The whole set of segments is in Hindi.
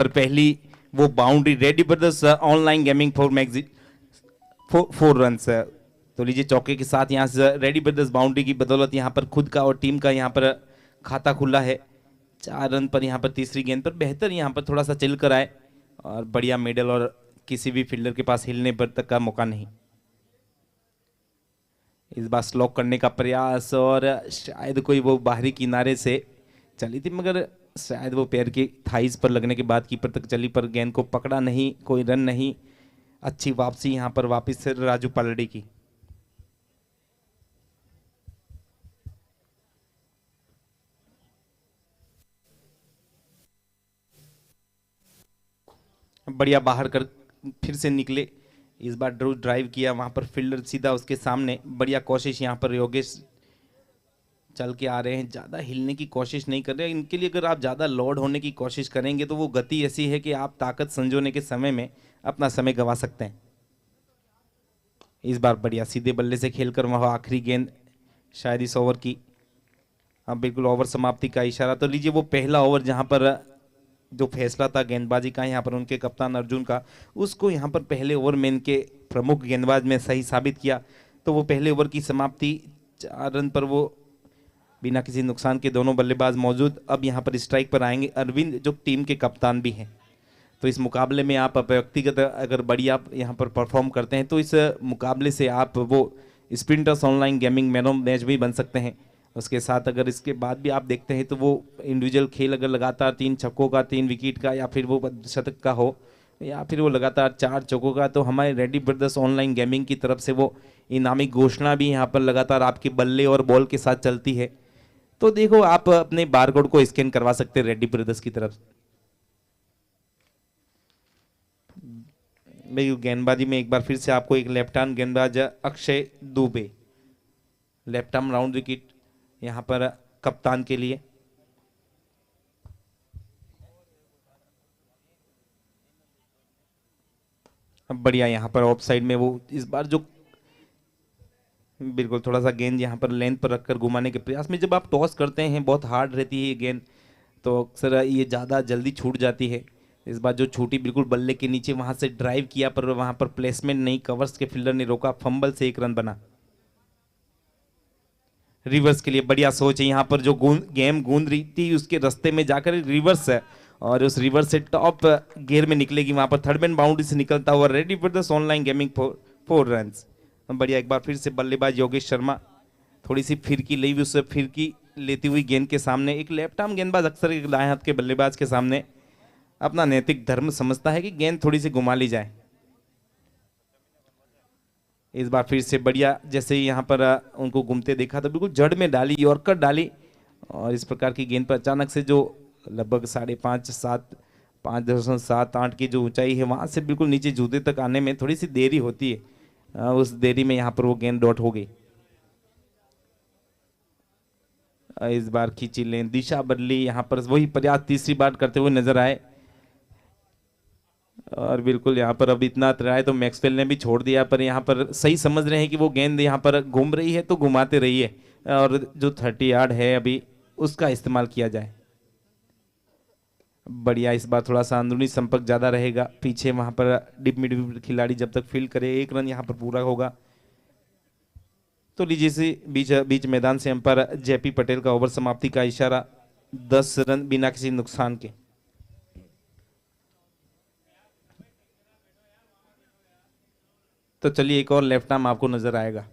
और पहली वो boundary ready Brothers online gaming for magazine 4 runs. तो लीजिए चौके के साथ यहाँ से रेडी ब्रदर्स बाउंड्री की बदौलत यहाँ पर खुद का और टीम का यहाँ पर खाता खुला है। 4 रन पर यहाँ पर तीसरी गेंद पर बेहतर यहाँ पर थोड़ा सा चिल कर आए और बढ़िया मेडल, और किसी भी फील्डर के पास हिलने पर तक का मौका नहीं। इस बार स्लॉक करने का प्रयास और शायद कोई वो बाहरी किनारे से चली थी, मगर शायद वो पैर की थाइस पर लगने के बाद कीपर तक चली, पर गेंद को पकड़ा नहीं, कोई रन नहीं। अच्छी वापसी यहाँ पर वापस से राजू पालड़ी की। बढ़िया बाहर कर फिर से निकले, इस बार ड्राइव किया, वहां पर फील्डर सीधा उसके सामने। बढ़िया कोशिश यहाँ पर योगेश चल के आ रहे हैं, ज़्यादा हिलने की कोशिश नहीं कर रहे हैं। इनके लिए अगर आप ज़्यादा लोड होने की कोशिश करेंगे तो वो गति ऐसी है कि आप ताकत संजोने के समय में अपना समय गंवा सकते हैं। इस बार बढ़िया सीधे बल्ले से खेलकर वह आखिरी गेंद शायद इस ओवर की। अब बिल्कुल ओवर समाप्ति का इशारा। तो लीजिए वो पहला ओवर जहाँ पर जो फैसला था गेंदबाजी का यहाँ पर उनके कप्तान अर्जुन का, उसको यहाँ पर पहले ओवर में इनके प्रमुख गेंदबाज में सही साबित किया। तो वो पहले ओवर की समाप्ति 4 रन पर वो बिना किसी नुकसान के दोनों बल्लेबाज मौजूद। अब यहाँ पर स्ट्राइक पर आएंगे अरविंद, जो टीम के कप्तान भी हैं। तो इस मुकाबले में आप व्यक्तिगत अगर बढ़िया आप यहाँ पर परफॉर्म करते हैं तो इस मुकाबले से आप वो sprinters online gaming man of match भी बन सकते हैं। उसके साथ अगर इसके बाद भी आप देखते हैं तो वो इंडिविजुअल खेल अगर लगातार 3 छक्कों का, 3 विकेट का, या फिर वो शतक का हो, या फिर वो लगातार 4 चौकों का, तो हमारे रेडी ब्रदर्स ऑनलाइन गेमिंग की तरफ से वो इनामी घोषणा भी यहाँ पर लगातार आपके बल्ले और बॉल के साथ चलती है। तो देखो आप अपने बारकोड को स्कैन करवा सकते हैं रेडी ब्रदर्स की तरफ। गेंदबाजी में एक बार फिर से आपको एक लेफ्ट आर्म गेंदबाज Akshay Dubey, left arm round wicket यहां पर कप्तान के लिए। अब बढ़िया यहां पर ऑफ साइड में वो इस बार जो बिल्कुल थोड़ा सा गेंद यहां पर लेंथ पर रखकर घुमाने के प्रयास में, जब आप टॉस करते हैं बहुत हार्ड रहती है ये गेंद, तो अक्सर ये ज़्यादा जल्दी छूट जाती है। इस बार जो छूटी बिल्कुल बल्ले के नीचे, वहां से ड्राइव किया पर वहां पर प्लेसमेंट नहीं, कवर्स के फील्डर ने रोका, फंबल से 1 रन बना। रिवर्स के लिए बढ़िया सोच है यहाँ पर, जो गेम गूंद रही थी उसके रास्ते में जाकर रिवर्स है और उस रिवर्स से टॉप गियर में निकलेगी, वहां पर थर्ड मैन बाउंड्री से निकलता हुआ ready Brothers online gaming 4 runs. बढ़िया एक बार फिर से बल्लेबाज योगेश शर्मा थोड़ी सी फिरकी ली हुई, उससे फिरकी लेती हुई गेंद के सामने एक लेफ्ट आर्म गेंदबाज अक्सर एक दाएं हाथ के बल्लेबाज के सामने अपना नैतिक धर्म समझता है कि गेंद थोड़ी सी घुमा ली जाए। इस बार फिर से बढ़िया, जैसे ही यहाँ पर उनको घूमते देखा तो बिल्कुल जड़ में डाली, यॉर्कर डाली, और इस प्रकार की गेंद पर अचानक से जो लगभग 5.5 5.7 की जो ऊंचाई है वहां से बिल्कुल नीचे जूते तक आने में थोड़ी सी देरी होती है, उस देरी में यहाँ पर वो गेंद डॉट हो गई। इस बार खींची लें, दिशा बदली, यहाँ पर वही प्रयास तीसरी बार करते हुए नजर आए, और बिल्कुल यहाँ पर अब इतना ट्राई तो मैक्सवेल ने भी छोड़ दिया, पर यहाँ पर सही समझ रहे हैं कि वो गेंद यहाँ पर घूम रही है तो घुमाते रहिए, और जो 30 यार्ड है अभी उसका इस्तेमाल किया जाए। बढ़िया इस बार थोड़ा सा अंदरूनी संपर्क ज्यादा रहेगा, पीछे वहां पर डिप मिड खिलाड़ी जब तक फील्ड करे 1 रन यहाँ पर पूरा होगा। तो लीजिए से बीच मैदान से अंपायर जेपी पटेल का ओवर समाप्ति का इशारा, 10 रन बिना किसी नुकसान के। तो चलिए एक और लेफ्ट आर्म आपको नजर आएगा,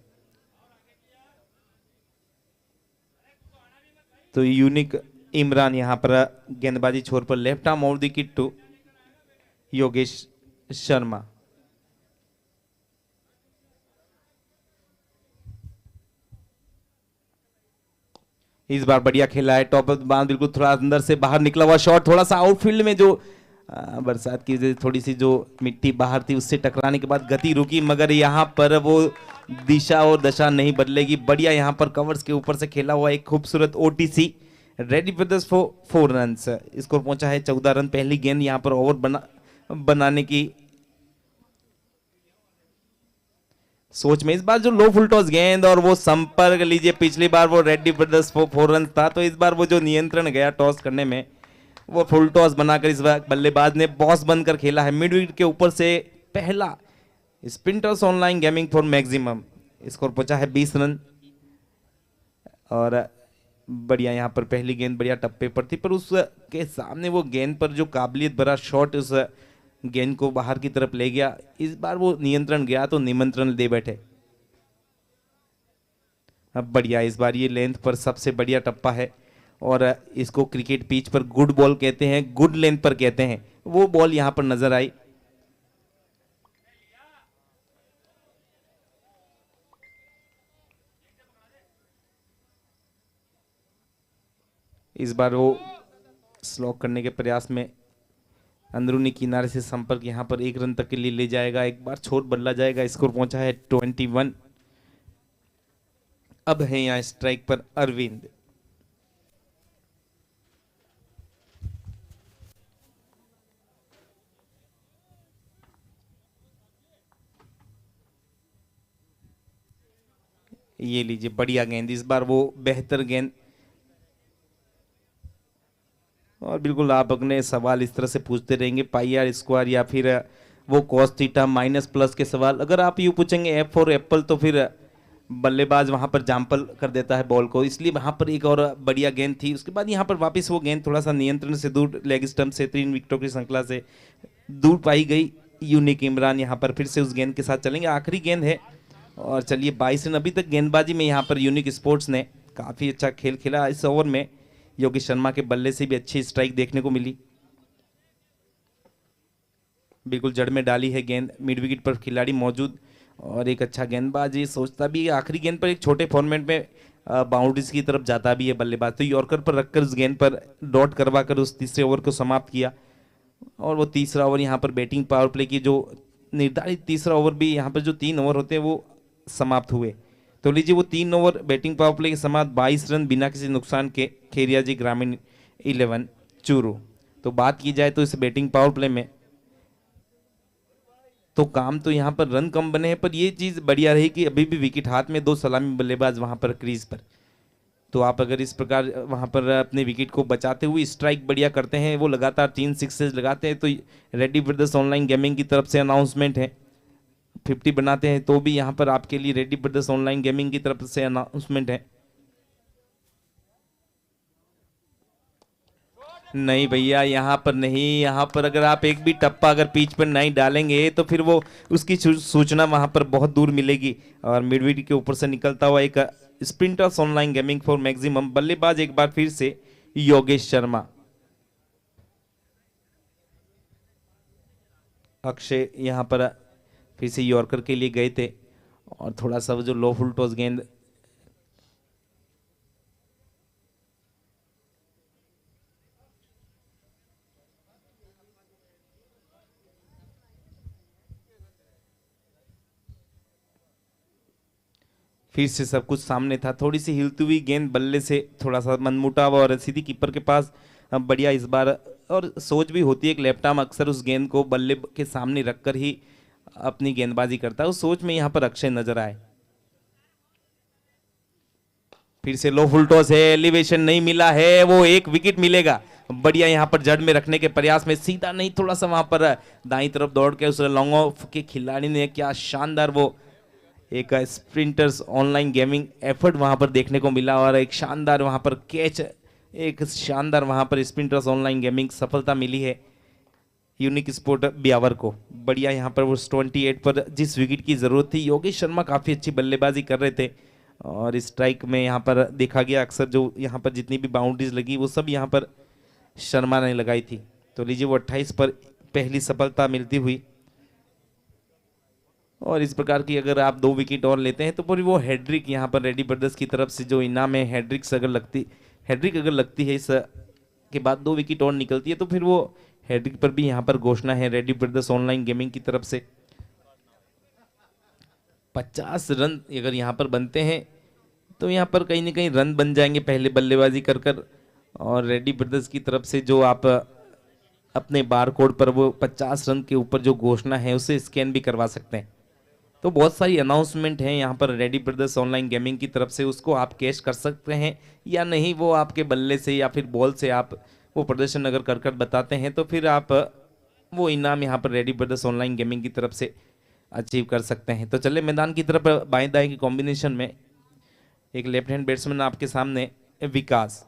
तो यूनिक इमरान यहां पर गेंदबाजी छोर पर लेफ्ट आर्म और the kit to Yogesh Sharma. इस बार बढ़िया खेला है, टॉप ऑफ बाउंड बिल्कुल थोड़ा अंदर से बाहर निकला हुआ शॉट, थोड़ा सा आउटफील्ड में जो बरसात की वजह से थोड़ी सी जो मिट्टी बाहर थी उससे टकराने के बाद गति रुकी, मगर यहाँ पर वो दिशा और दशा नहीं बदलेगी। बढ़िया यहाँ पर कवर्स के ऊपर से खेला हुआ एक खूबसूरत OTC, ready brothers 4 run. Score पहुंचा है 14 रन। पहली गेंद यहाँ पर ओवर बनाने की सोच में, इस बार जो लो फुल टॉस गेंद और वो संपर्क, लीजिए पिछली बार वो रेडी ब्रदर्स 4 रन था, तो इस बार वो जो नियंत्रण गया टॉस करने में वो फुल टॉस बनाकर इस बार बल्लेबाज ने बॉस बनकर खेला है। मिड विकेट के ऊपर से पहला sprinters online gaming for maximum, score पहुंचा है 20 रन। और बढ़िया यहाँ पर पहली गेंद बढ़िया टप्पे पर थी, पर उसके सामने वो गेंद पर जो काबिलियत भरा शॉट उस गेंद को बाहर की तरफ ले गया। इस बार वो नियंत्रण गया तो निमंत्रण दे बैठे। अब बढ़िया इस बार ये लेंथ पर सबसे बढ़िया टप्पा है और इसको क्रिकेट पिच पर गुड बॉल कहते हैं, गुड लेंथ पर कहते हैं। वो बॉल यहां पर नजर आई। इस बार वो स्लॉक करने के प्रयास में अंदरूनी किनारे से संपर्क यहां पर 1 रन तक के लिए ले जाएगा। एक बार छोर बदला जाएगा। स्कोर पहुंचा है 21। अब है यहां स्ट्राइक पर अरविंद। ये लीजिए बढ़िया गेंद, इस बार वो बेहतर गेंद। और बिल्कुल आप अपने सवाल इस तरह से पूछते रहेंगे, पाई आर स्क्वायर या फिर वो कॉस थीटा माइनस प्लस के सवाल। अगर आप यूं पूछेंगे एफ फॉर एप्पल तो फिर बल्लेबाज वहां पर जाम्पल कर देता है बॉल को, इसलिए वहां पर एक और बढ़िया गेंद थी। उसके बाद यहां पर वापस वो गेंद थोड़ा सा नियंत्रण से दूर लेग स्टंप से 3 विकेटों की श्रृंखला से दूर पाई गई। यूनिक इमरान यहां पर फिर से उस गेंद के साथ चलेंगे। आखिरी गेंद है और चलिए 22 रन। अभी तक गेंदबाजी में यहाँ पर यूनिक स्पोर्ट्स ने काफ़ी अच्छा खेल खेला। इस ओवर में योगेश शर्मा के बल्ले से भी अच्छी स्ट्राइक देखने को मिली। बिल्कुल जड़ में डाली है गेंद, मिड विकेट पर खिलाड़ी मौजूद और एक अच्छा गेंदबाज ये सोचता भी है आखिरी गेंद पर एक छोटे फॉर्मेट में बाउंड्रीज की तरफ जाता भी है बल्लेबाज, तो यॉर्कर पर रखकर उस गेंद पर डॉट करवा कर उस तीसरे ओवर को समाप्त किया। और वो तीसरा ओवर यहाँ पर बैटिंग पावर प्ले की जो निर्धारित तीसरा ओवर भी यहाँ पर जो 3 ओवर होते हैं वो समाप्त हुए। तो लीजिए वो 3 ओवर बैटिंग पावर प्ले के समाप्त 22 रन बिना किसी नुकसान के खेरिया जी ग्रामीण 11 चूरू। तो बात की जाए तो इस बैटिंग पावर प्ले में तो काम तो यहाँ पर रन कम बने हैं, पर ये चीज़ बढ़िया रही कि अभी भी विकेट हाथ में 2 सलामी बल्लेबाज वहाँ पर क्रीज पर। तो आप अगर इस प्रकार वहाँ पर अपने विकेट को बचाते हुए स्ट्राइक बढ़िया करते हैं, वो लगातार 3 सिक्सेस लगाते हैं, तो रेड्डी ब्रदर्स ऑनलाइन गेमिंग की तरफ से अनाउंसमेंट है 50 बनाते हैं तो भी यहाँ पर आपके लिए रेड्डी ब्रदर्स ऑनलाइन गेमिंग की तरफ से अनाउंसमेंट है। नहीं भैया यहाँ पर नहीं, यहाँ पर अगर आप एक भी टप्पा अगर पिच पर नहीं डालेंगे तो फिर वो उसकी सूचना वहां पर बहुत दूर मिलेगी। और मिड विकेट के ऊपर से निकलता हुआ एक sprinters online gaming for maximum, बल्लेबाज एक बार फिर से योगेश शर्मा। अक्षय यहाँ पर फिर से यॉर्कर के लिए गए थे और थोड़ा सा वो जो लो फुल टॉस गेंद फिर से सब कुछ सामने था। थोड़ी सी हिलती हुई गेंद बल्ले से थोड़ा सा मनमुटाव और सीधी कीपर के पास बढ़िया इस बार। और सोच भी होती है कि लेफ्ट आर्म अक्सर उस गेंद को बल्ले के सामने रखकर ही अपनी गेंदबाजी करता है, उस सोच में यहाँ पर अक्षय नजर आए। फिर से लो फुल टॉस है, एलिवेशन नहीं मिला है, वो 1 विकेट मिलेगा। बढ़िया यहाँ पर जड़ में रखने के प्रयास में सीधा नहीं थोड़ा सा वहां पर दाईं तरफ दौड़ के उस लॉन्ग ऑफ के खिलाड़ी ने क्या शानदार वो एक स्प्रिंटर्स ऑनलाइन गेमिंग एफर्ट वहां पर देखने को मिला और एक शानदार वहां पर कैच, एक शानदार वहां पर स्प्रिंटर्स ऑनलाइन गेमिंग सफलता मिली है यूनिक स्पोर्ट ब्यावर को। बढ़िया यहाँ पर वो 28 पर जिस विकेट की जरूरत थी, योगेश शर्मा काफी अच्छी बल्लेबाजी कर रहे थे और स्ट्राइक में यहाँ पर देखा गया अक्सर जो यहाँ पर जितनी भी बाउंड्रीज लगी वो सब यहाँ पर शर्मा ने लगाई थी। तो लीजिए वो 28 पर पहली सफलता मिलती हुई। और इस प्रकार की अगर आप 2 विकेट और लेते हैं तो पूरी वो हैड्रिक यहाँ पर रेड्डी ब्रदर्स की तरफ से जो इनाम है हैड्रिक अगर लगती है इस के बाद 2 विकेट और निकलती है तो फिर वो हैड्रिक पर भी यहाँ पर घोषणा है रेड्डी ब्रदर्स ऑनलाइन गेमिंग की तरफ से। 50 रन अगर यहाँ पर बनते हैं तो यहाँ पर कहीं ना कहीं रन बन जाएंगे पहले बल्लेबाजी कर कर। और रेड्डी ब्रदर्स की तरफ से जो आप अपने बार कोड पर वो 50 रन के ऊपर जो घोषणा है उसे स्कैन भी करवा सकते हैं। तो बहुत सारी अनाउंसमेंट है यहाँ पर रेड्डी ब्रदर्स ऑनलाइन गेमिंग की तरफ से, उसको आप कैश कर सकते हैं या नहीं वो आपके बल्ले से या फिर बॉल से आप वो प्रदर्शन अगर कर कर बताते हैं तो फिर आप वो इनाम यहाँ पर रेडी ब्रदर्स ऑनलाइन गेमिंग की तरफ से अचीव कर सकते हैं। तो चले मैदान की तरफ, बाएं दाएं की कॉम्बिनेशन में एक लेफ्ट हैंड बैट्समैन आपके सामने, विकास।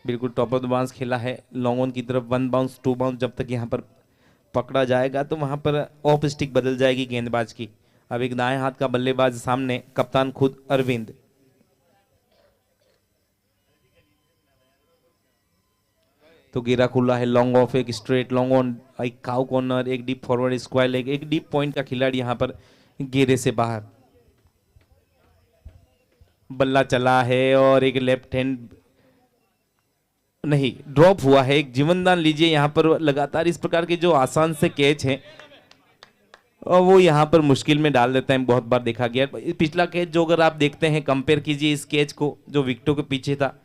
बिल्कुल टॉप ऑफ द बाउंस खेला है, लॉन्ग ऑन की तरफ 1 बाउंस 2 बाउंस जब तक यहाँ पर पकड़ा जाएगा तो वहां पर ऑफ स्टिक बदल जाएगी गेंदबाज की। अब एक दाएं हाथ का बल्लेबाज सामने, कप्तान खुद अरविंद। तो घेरा खुला है, लॉन्ग ऑफ, एक स्ट्रेट लॉन्ग ऑन, एक काउ कॉर्नर, एक डीप फॉरवर्ड स्क्वायर लेग, एक डीप पॉइंट का खिलाड़ी यहां पर घेरे से बाहर। बल्ला चला है और एक लेफ्ट हैंड नहीं, ड्रॉप हुआ है। एक जीवनदान लीजिए यहां पर। लगातार इस प्रकार के जो आसान से कैच हैं और वो यहाँ पर मुश्किल में डाल देता है, बहुत बार देखा गया। पिछला कैच जो अगर आप देखते हैं, कंपेयर कीजिए इस कैच को जो विकेटों के पीछे था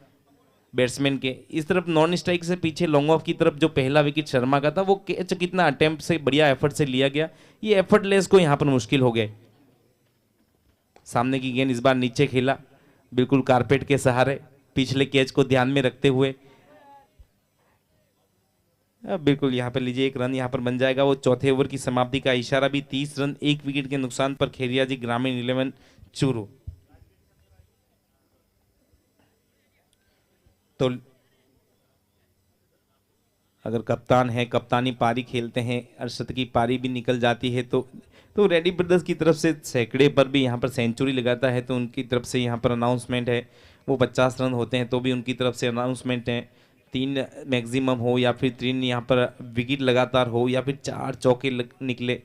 बैट्समैन के, इस तरफ नॉन स्ट्राइक से पीछे लॉन्ग ऑफ की तरफ जो पहला विकेट शर्मा का था, वो कैच कितना अटेम्प्ट से बढ़िया एफर्ट से लिया गया, ये एफर्टलेस को यहाँ पर मुश्किल हो गए। सामने की गेंद इस बार नीचे खेला, बिल्कुल कारपेट के सहारे, पिछले कैच को ध्यान में रखते हुए। बिल्कुल यहाँ पर लीजिए, एक रन यहाँ पर बन जाएगा, वो चौथे ओवर की समाप्ति का इशारा भी। 30 रन 1 विकेट के नुकसान पर खेरिया जी ग्रामीण 11 चूरू। तो अगर कप्तान है, कप्तानी पारी खेलते हैं, अरशद की पारी भी निकल जाती है तो रेडी ब्रदर्स की तरफ से सैकड़े पर भी यहाँ पर सेंचुरी लगाता है तो उनकी तरफ से यहाँ पर अनाउंसमेंट है। वो 50 रन होते हैं तो भी उनकी तरफ से अनाउंसमेंट है। 3 मैक्सिमम हो या फिर 3 यहाँ पर विकेट लगातार हो या फिर 4 चौके निकले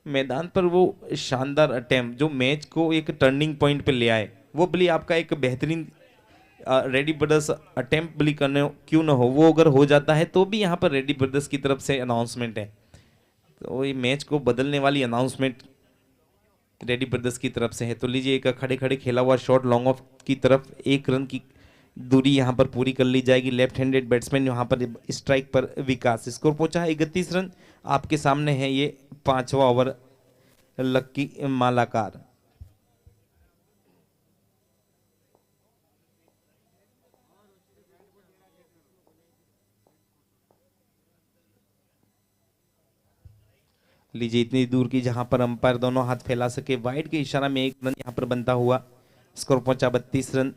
मैदान पर, वो शानदार अटेम्प्ट जो मैच को एक टर्निंग पॉइंट पे ले आए, वो भले आपका एक बेहतरीन रेडी ब्रदर्स अटेम्प्ट भले करने क्यों ना हो, वो अगर हो जाता है तो भी यहाँ पर रेडी ब्रदर्स की तरफ से अनाउंसमेंट है। तो ये मैच को बदलने वाली अनाउंसमेंट रेडी ब्रदर्स की तरफ से है। तो लीजिए, एक खड़े खड़े खेला हुआ शॉट लॉन्ग ऑफ की तरफ, 1 रन की दूरी यहाँ पर पूरी कर ली जाएगी। लेफ्ट हैंडेड बैट्समैन यहाँ पर स्ट्राइक पर विकास। स्कोर पहुंचा है 31 रन। आपके सामने है ये 5वां ओवर लक्की मालाकार। लीजिए, इतनी दूर की जहां पर अंपायर दोनों हाथ फैला सके, वाइड के इशारा में 1 रन यहां पर बनता हुआ। स्कोर पहुंचा 32 रन।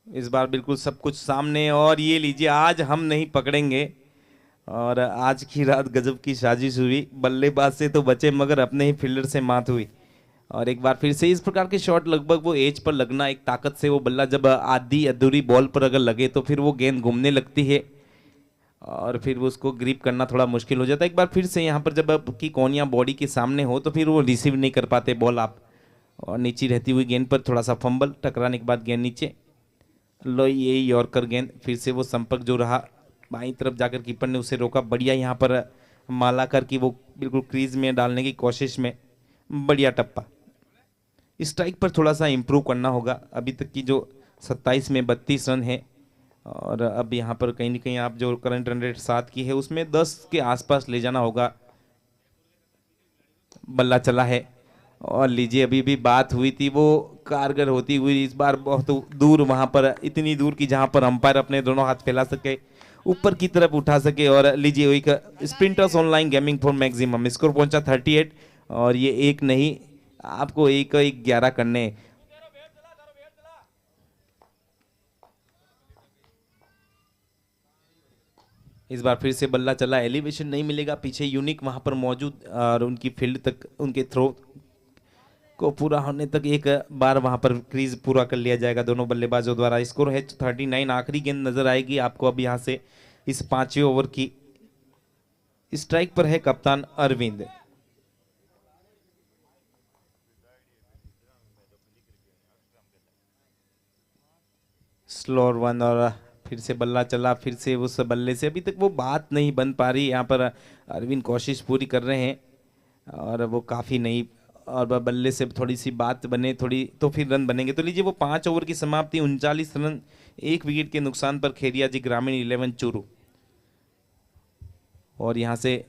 इस बार बिल्कुल सब कुछ सामने, और ये लीजिए, आज हम नहीं पकड़ेंगे। और आज की रात गजब की साजिश हुई, बल्लेबाज से तो बचे मगर अपने ही फील्डर से मात हुई। और एक बार फिर से इस प्रकार के शॉट, लगभग वो एज पर लगना, एक ताकत से वो बल्ला जब आधी अधूरी बॉल पर अगर लगे तो फिर वो गेंद घूमने लगती है और फिर वो उसको ग्रिप करना थोड़ा मुश्किल हो जाता है। एक बार फिर से यहाँ पर जब आपकी कोनिया बॉडी के सामने हो तो फिर वो रिसीव नहीं कर पाते बॉल आप, और नीचे रहती हुई गेंद पर थोड़ा सा फंबल, टकराने के बाद गेंद नीचे। लो, ये यॉर्कर गेंद, फिर से वो संपर्क जो रहा बाईं तरफ जाकर कीपर ने उसे रोका। बढ़िया यहाँ पर मालाकर की वो बिल्कुल क्रीज में डालने की कोशिश में, बढ़िया टप्पा। स्ट्राइक पर थोड़ा सा इंप्रूव करना होगा। अभी तक की जो 27 में 32 रन है, और अब यहाँ पर कहीं ना कहीं आप जो करंट रन रेट 7 की है उसमें 10 के आसपास ले जाना होगा। बल्ला चला है, और लीजिए, अभी भी बात हुई थी वो कारगर होती हुई इस बार बहुत दूर, वहां पर इतनी दूर की जहां पर अंपायर अपने दोनों हाथ फैला सके, ऊपर की तरफ उठा सके। और लीजिए, एक sprinters online gaming for maximum. Score पहुंचा 38, और ये एक नहीं, आपको एक 11 करने। इस बार फिर से बल्ला चला, एलिवेशन नहीं मिलेगा, पीछे यूनिक वहां पर मौजूद, और उनकी फील्ड तक, उनके थ्रो को पूरा होने तक एक बार वहां पर क्रीज पूरा कर लिया जाएगा दोनों बल्लेबाजों द्वारा। स्कोर है 39। आखिरी गेंद नजर आएगी आपको अब यहां से इस 5वें ओवर की। स्ट्राइक पर है कप्तान अरविंद। स्लोअर 1, और फिर से बल्ला चला, फिर से उस बल्ले से अभी तक वो बात नहीं बन पा रही। यहाँ पर अरविंद कोशिश पूरी कर रहे हैं और वो काफ़ी नहीं, और बल्ले से थोड़ी सी बात बने थोड़ी तो फिर रन बनेंगे। तो लीजिए वो 5 ओवर की समाप्ति, 39 रन, 1 विकेट के नुकसान पर खेरिया जी ग्रामीण 11 चूरू। और यहाँ से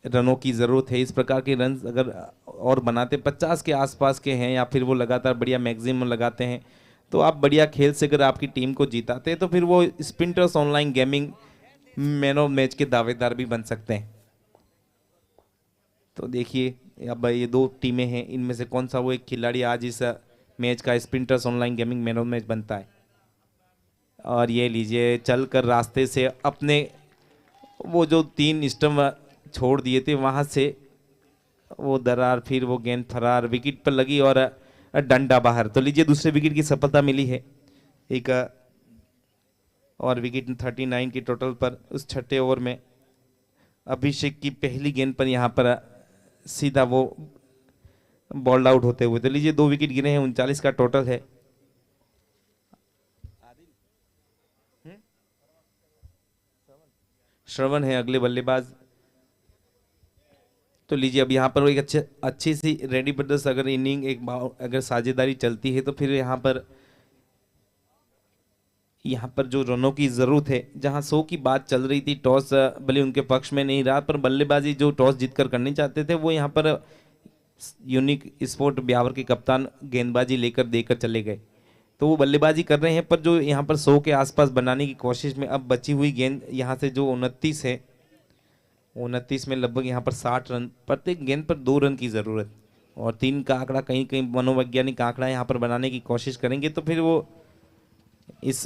रनों की ज़रूरत है। इस प्रकार के रन अगर और बनाते 50 के आसपास के हैं या फिर वो लगातार बढ़िया मैक्सिमम लगाते हैं तो आप बढ़िया खेल से अगर आपकी टीम को जिताते हैं तो फिर वो Sprinters online gaming man of match के दावेदार भी बन सकते हैं। तो देखिए अब ये दो टीमें हैं, इनमें से कौन सा वो एक खिलाड़ी आज इस मैच का Sprinters online gaming man of match बनता है। और ये लीजिए चलकर रास्ते से अपने वो जो 3 स्टंप छोड़ दिए थे वहां से वो दरार, फिर वो गेंद फरार, विकेट पर लगी और डंडा बाहर। तो लीजिए दूसरे विकेट की सफलता मिली है। एक और विकेट 39 की टोटल पर उस छठे ओवर में अभिषेक की पहली गेंद पर यहाँ पर सीधा वो बॉल्ड आउट होते हुए। तो लीजिए 2 विकेट गिरे हैं, 39 का टोटल है। श्रवण है अगले बल्लेबाज। तो लीजिए अब यहाँ पर एक अच्छी सी रेडी ब्रदर्स अगर इनिंग अगर साझेदारी चलती है तो फिर यहाँ पर जो रनों की जरूरत है, जहाँ 100 की बात चल रही थी, टॉस भले उनके पक्ष में नहीं रहा पर बल्लेबाजी जो टॉस जीतकर करनी चाहते थे वो यहाँ पर यूनिक स्पोर्ट ब्यावर के कप्तान गेंदबाजी लेकर देकर चले गए। तो वो बल्लेबाजी कर रहे हैं पर जो यहाँ पर 100 के आसपास बनाने की कोशिश में अब बची हुई गेंद यहाँ से जो 29 है, 29 में लगभग यहाँ पर 60 रन, प्रत्येक गेंद पर 2 रन की ज़रूरत और 3 का आंकड़ा कहीं कहीं मनोवैज्ञानिक आंकड़ा यहाँ पर बनाने की कोशिश करेंगे तो फिर वो इस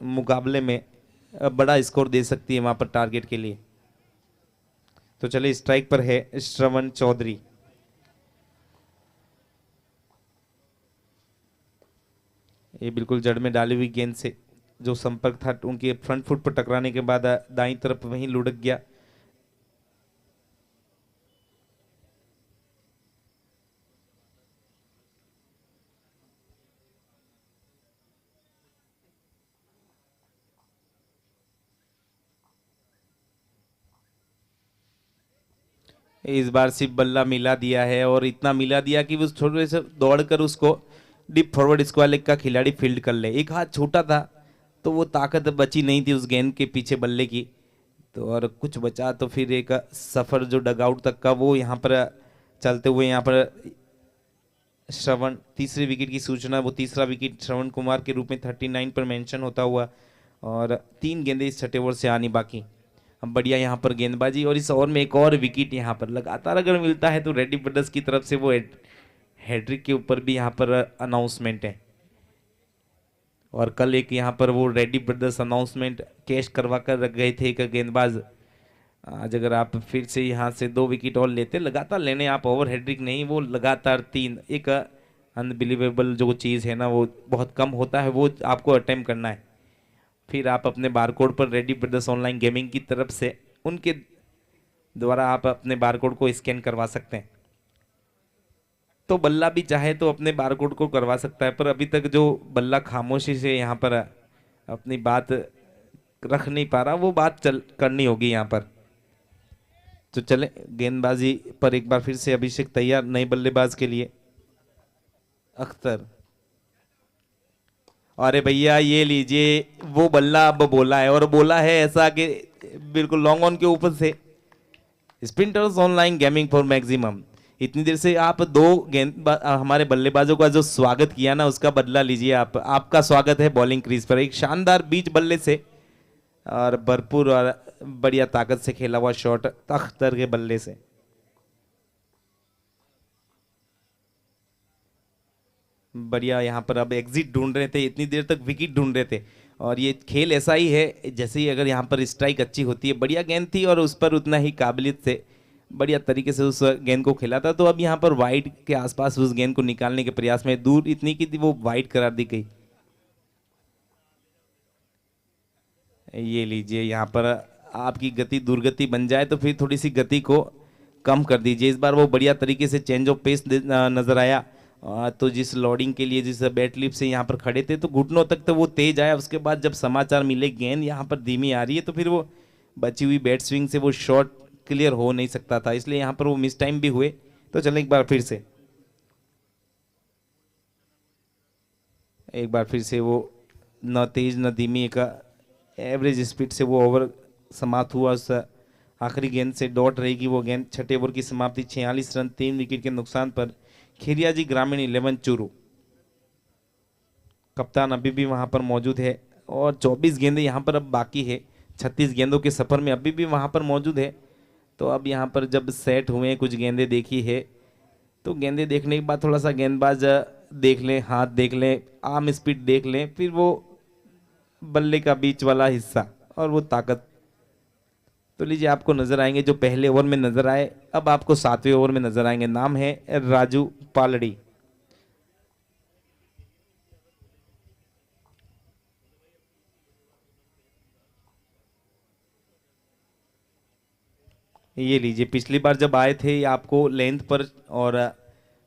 मुकाबले में बड़ा स्कोर दे सकती है वहाँ पर टारगेट के लिए। तो चलिए स्ट्राइक पर है श्रवण चौधरी। ये बिल्कुल जड़ में डाली हुई गेंद से जो संपर्क था उनके फ्रंट फुट पर टकराने के बाद दाईं तरफ वहीं लुढ़क गया। इस बार सिर्फ बल्ला मिला दिया है और इतना मिला दिया कि उस थोड़े से दौड़कर उसको डीप फॉरवर्ड स्क्वायर लेग का खिलाड़ी फील्ड कर ले। एक हाथ छोटा था तो वो ताकत बची नहीं थी उस गेंद के पीछे बल्ले की, तो और कुछ बचा तो फिर एक सफर जो डगआउट तक का वो यहाँ पर चलते हुए यहाँ पर श्रवण तीसरे विकेट की सूचना, वो तीसरा विकेट श्रवण कुमार के रूप में 39 पर मेंशन होता हुआ और 3 गेंदें इस छठे ओवर से आनी बाकी। अब बढ़िया यहाँ पर गेंदबाजी और इस ओवर में एक और विकेट यहाँ पर लगातार अगर मिलता है तो रेड्डी ब्रदर्स की तरफ से वो हैट्रिक के ऊपर भी यहाँ पर अनाउंसमेंट है। और कल एक यहाँ पर वो रेड्डी ब्रदर्स अनाउंसमेंट कैश करवा कर रख गए थे एक गेंदबाज। आज अगर आप फिर से यहाँ से 2 विकेट और लेते, लगातार लेने आप, ओवर हैट्रिक नहीं, वो लगातार 3, एक अनबिलीवेबल जो चीज़ है ना वो बहुत कम होता है, वो आपको अटेम्प्ट करना है। फिर आप अपने बारकोड पर रेड्डी ब्रदर्स ऑनलाइन गेमिंग की तरफ से उनके द्वारा आप अपने बारकोड को स्कैन करवा सकते हैं। तो बल्ला भी चाहे तो अपने बारकोड को करवा सकता है पर अभी तक जो बल्ला खामोशी से यहाँ पर अपनी बात रख नहीं पा रहा, वो बात करनी होगी यहाँ पर। तो चले गेंदबाजी पर एक बार फिर से अभिषेक तैयार नए बल्लेबाज के लिए। अख्तर, अरे भैया ये लीजिए वो बल्ला अब बोला है और बोला है ऐसा कि बिल्कुल लॉन्ग ऑन के ऊपर से स्पिंटर्स ऑनलाइन गेमिंग फॉर मैक्सिमम। इतनी देर से आप 2 हमारे बल्लेबाजों का जो स्वागत किया ना उसका बदला लीजिए आप। आपका स्वागत है बॉलिंग क्रीज पर एक शानदार बीच बल्ले से और भरपूर और बढ़िया ताकत से खेला हुआ शॉट अख्तर के बल्ले से। बढ़िया यहाँ पर अब एग्जिट ढूंढ रहे थे, इतनी देर तक विकेट ढूंढ रहे थे और ये खेल ऐसा ही है जैसे ही अगर यहाँ पर स्ट्राइक अच्छी होती है, बढ़िया गेंद थी और उस पर उतना ही काबिलियत से बढ़िया तरीके से उस गेंद को खेला था। तो अब यहाँ पर वाइड के आसपास उस गेंद को निकालने के प्रयास में दूर इतनी की थी वो वाइड करार दी गई। ये लीजिए यहाँ पर आपकी गति दुर्गति बन जाए तो फिर थोड़ी सी गति को कम कर दीजिए। इस बार वो बढ़िया तरीके से चेंज ऑफ पेस नजर आया। तो जिस लोडिंग के लिए जिस बैट लिप से यहाँ पर खड़े थे तो घुटनों तक तो वो तेज आया, उसके बाद जब समाचार मिले गेंद यहाँ पर धीमी आ रही है तो फिर वो बची हुई बैट स्विंग से वो शॉट क्लियर हो नहीं सकता था, इसलिए यहाँ पर वो मिस टाइम भी हुए। तो चलें एक बार फिर से, एक बार फिर से वो न तेज न धीमी, एक एवरेज स्पीड से वो ओवर समाप्त हुआ। उस आखिरी गेंद से डॉट रहेगी वो गेंद। छठे ओवर की समाप्ति 46 रन 3 विकेट के नुकसान पर खेरिया जी ग्रामीण 11 चूरू। कप्तान अभी भी वहां पर मौजूद है और 24 गेंदें यहाँ पर अब बाकी है। 36 गेंदों के सफर में अभी भी वहां पर मौजूद है। तो अब यहाँ पर जब सेट हुए कुछ गेंदें देखी है, तो गेंदें देखने के बाद थोड़ा सा गेंदबाज देख लें, हाथ देख लें, आर्म स्पीड देख लें, फिर वो बल्ले का बीच वाला हिस्सा और वो ताकत। तो लीजिए आपको नजर आएंगे जो पहले ओवर में नजर आए, अब आपको 7वें ओवर में नजर आएंगे। नाम है राजू पालड़ी। ये लीजिए, पिछली बार जब आए थे आपको लेंथ पर और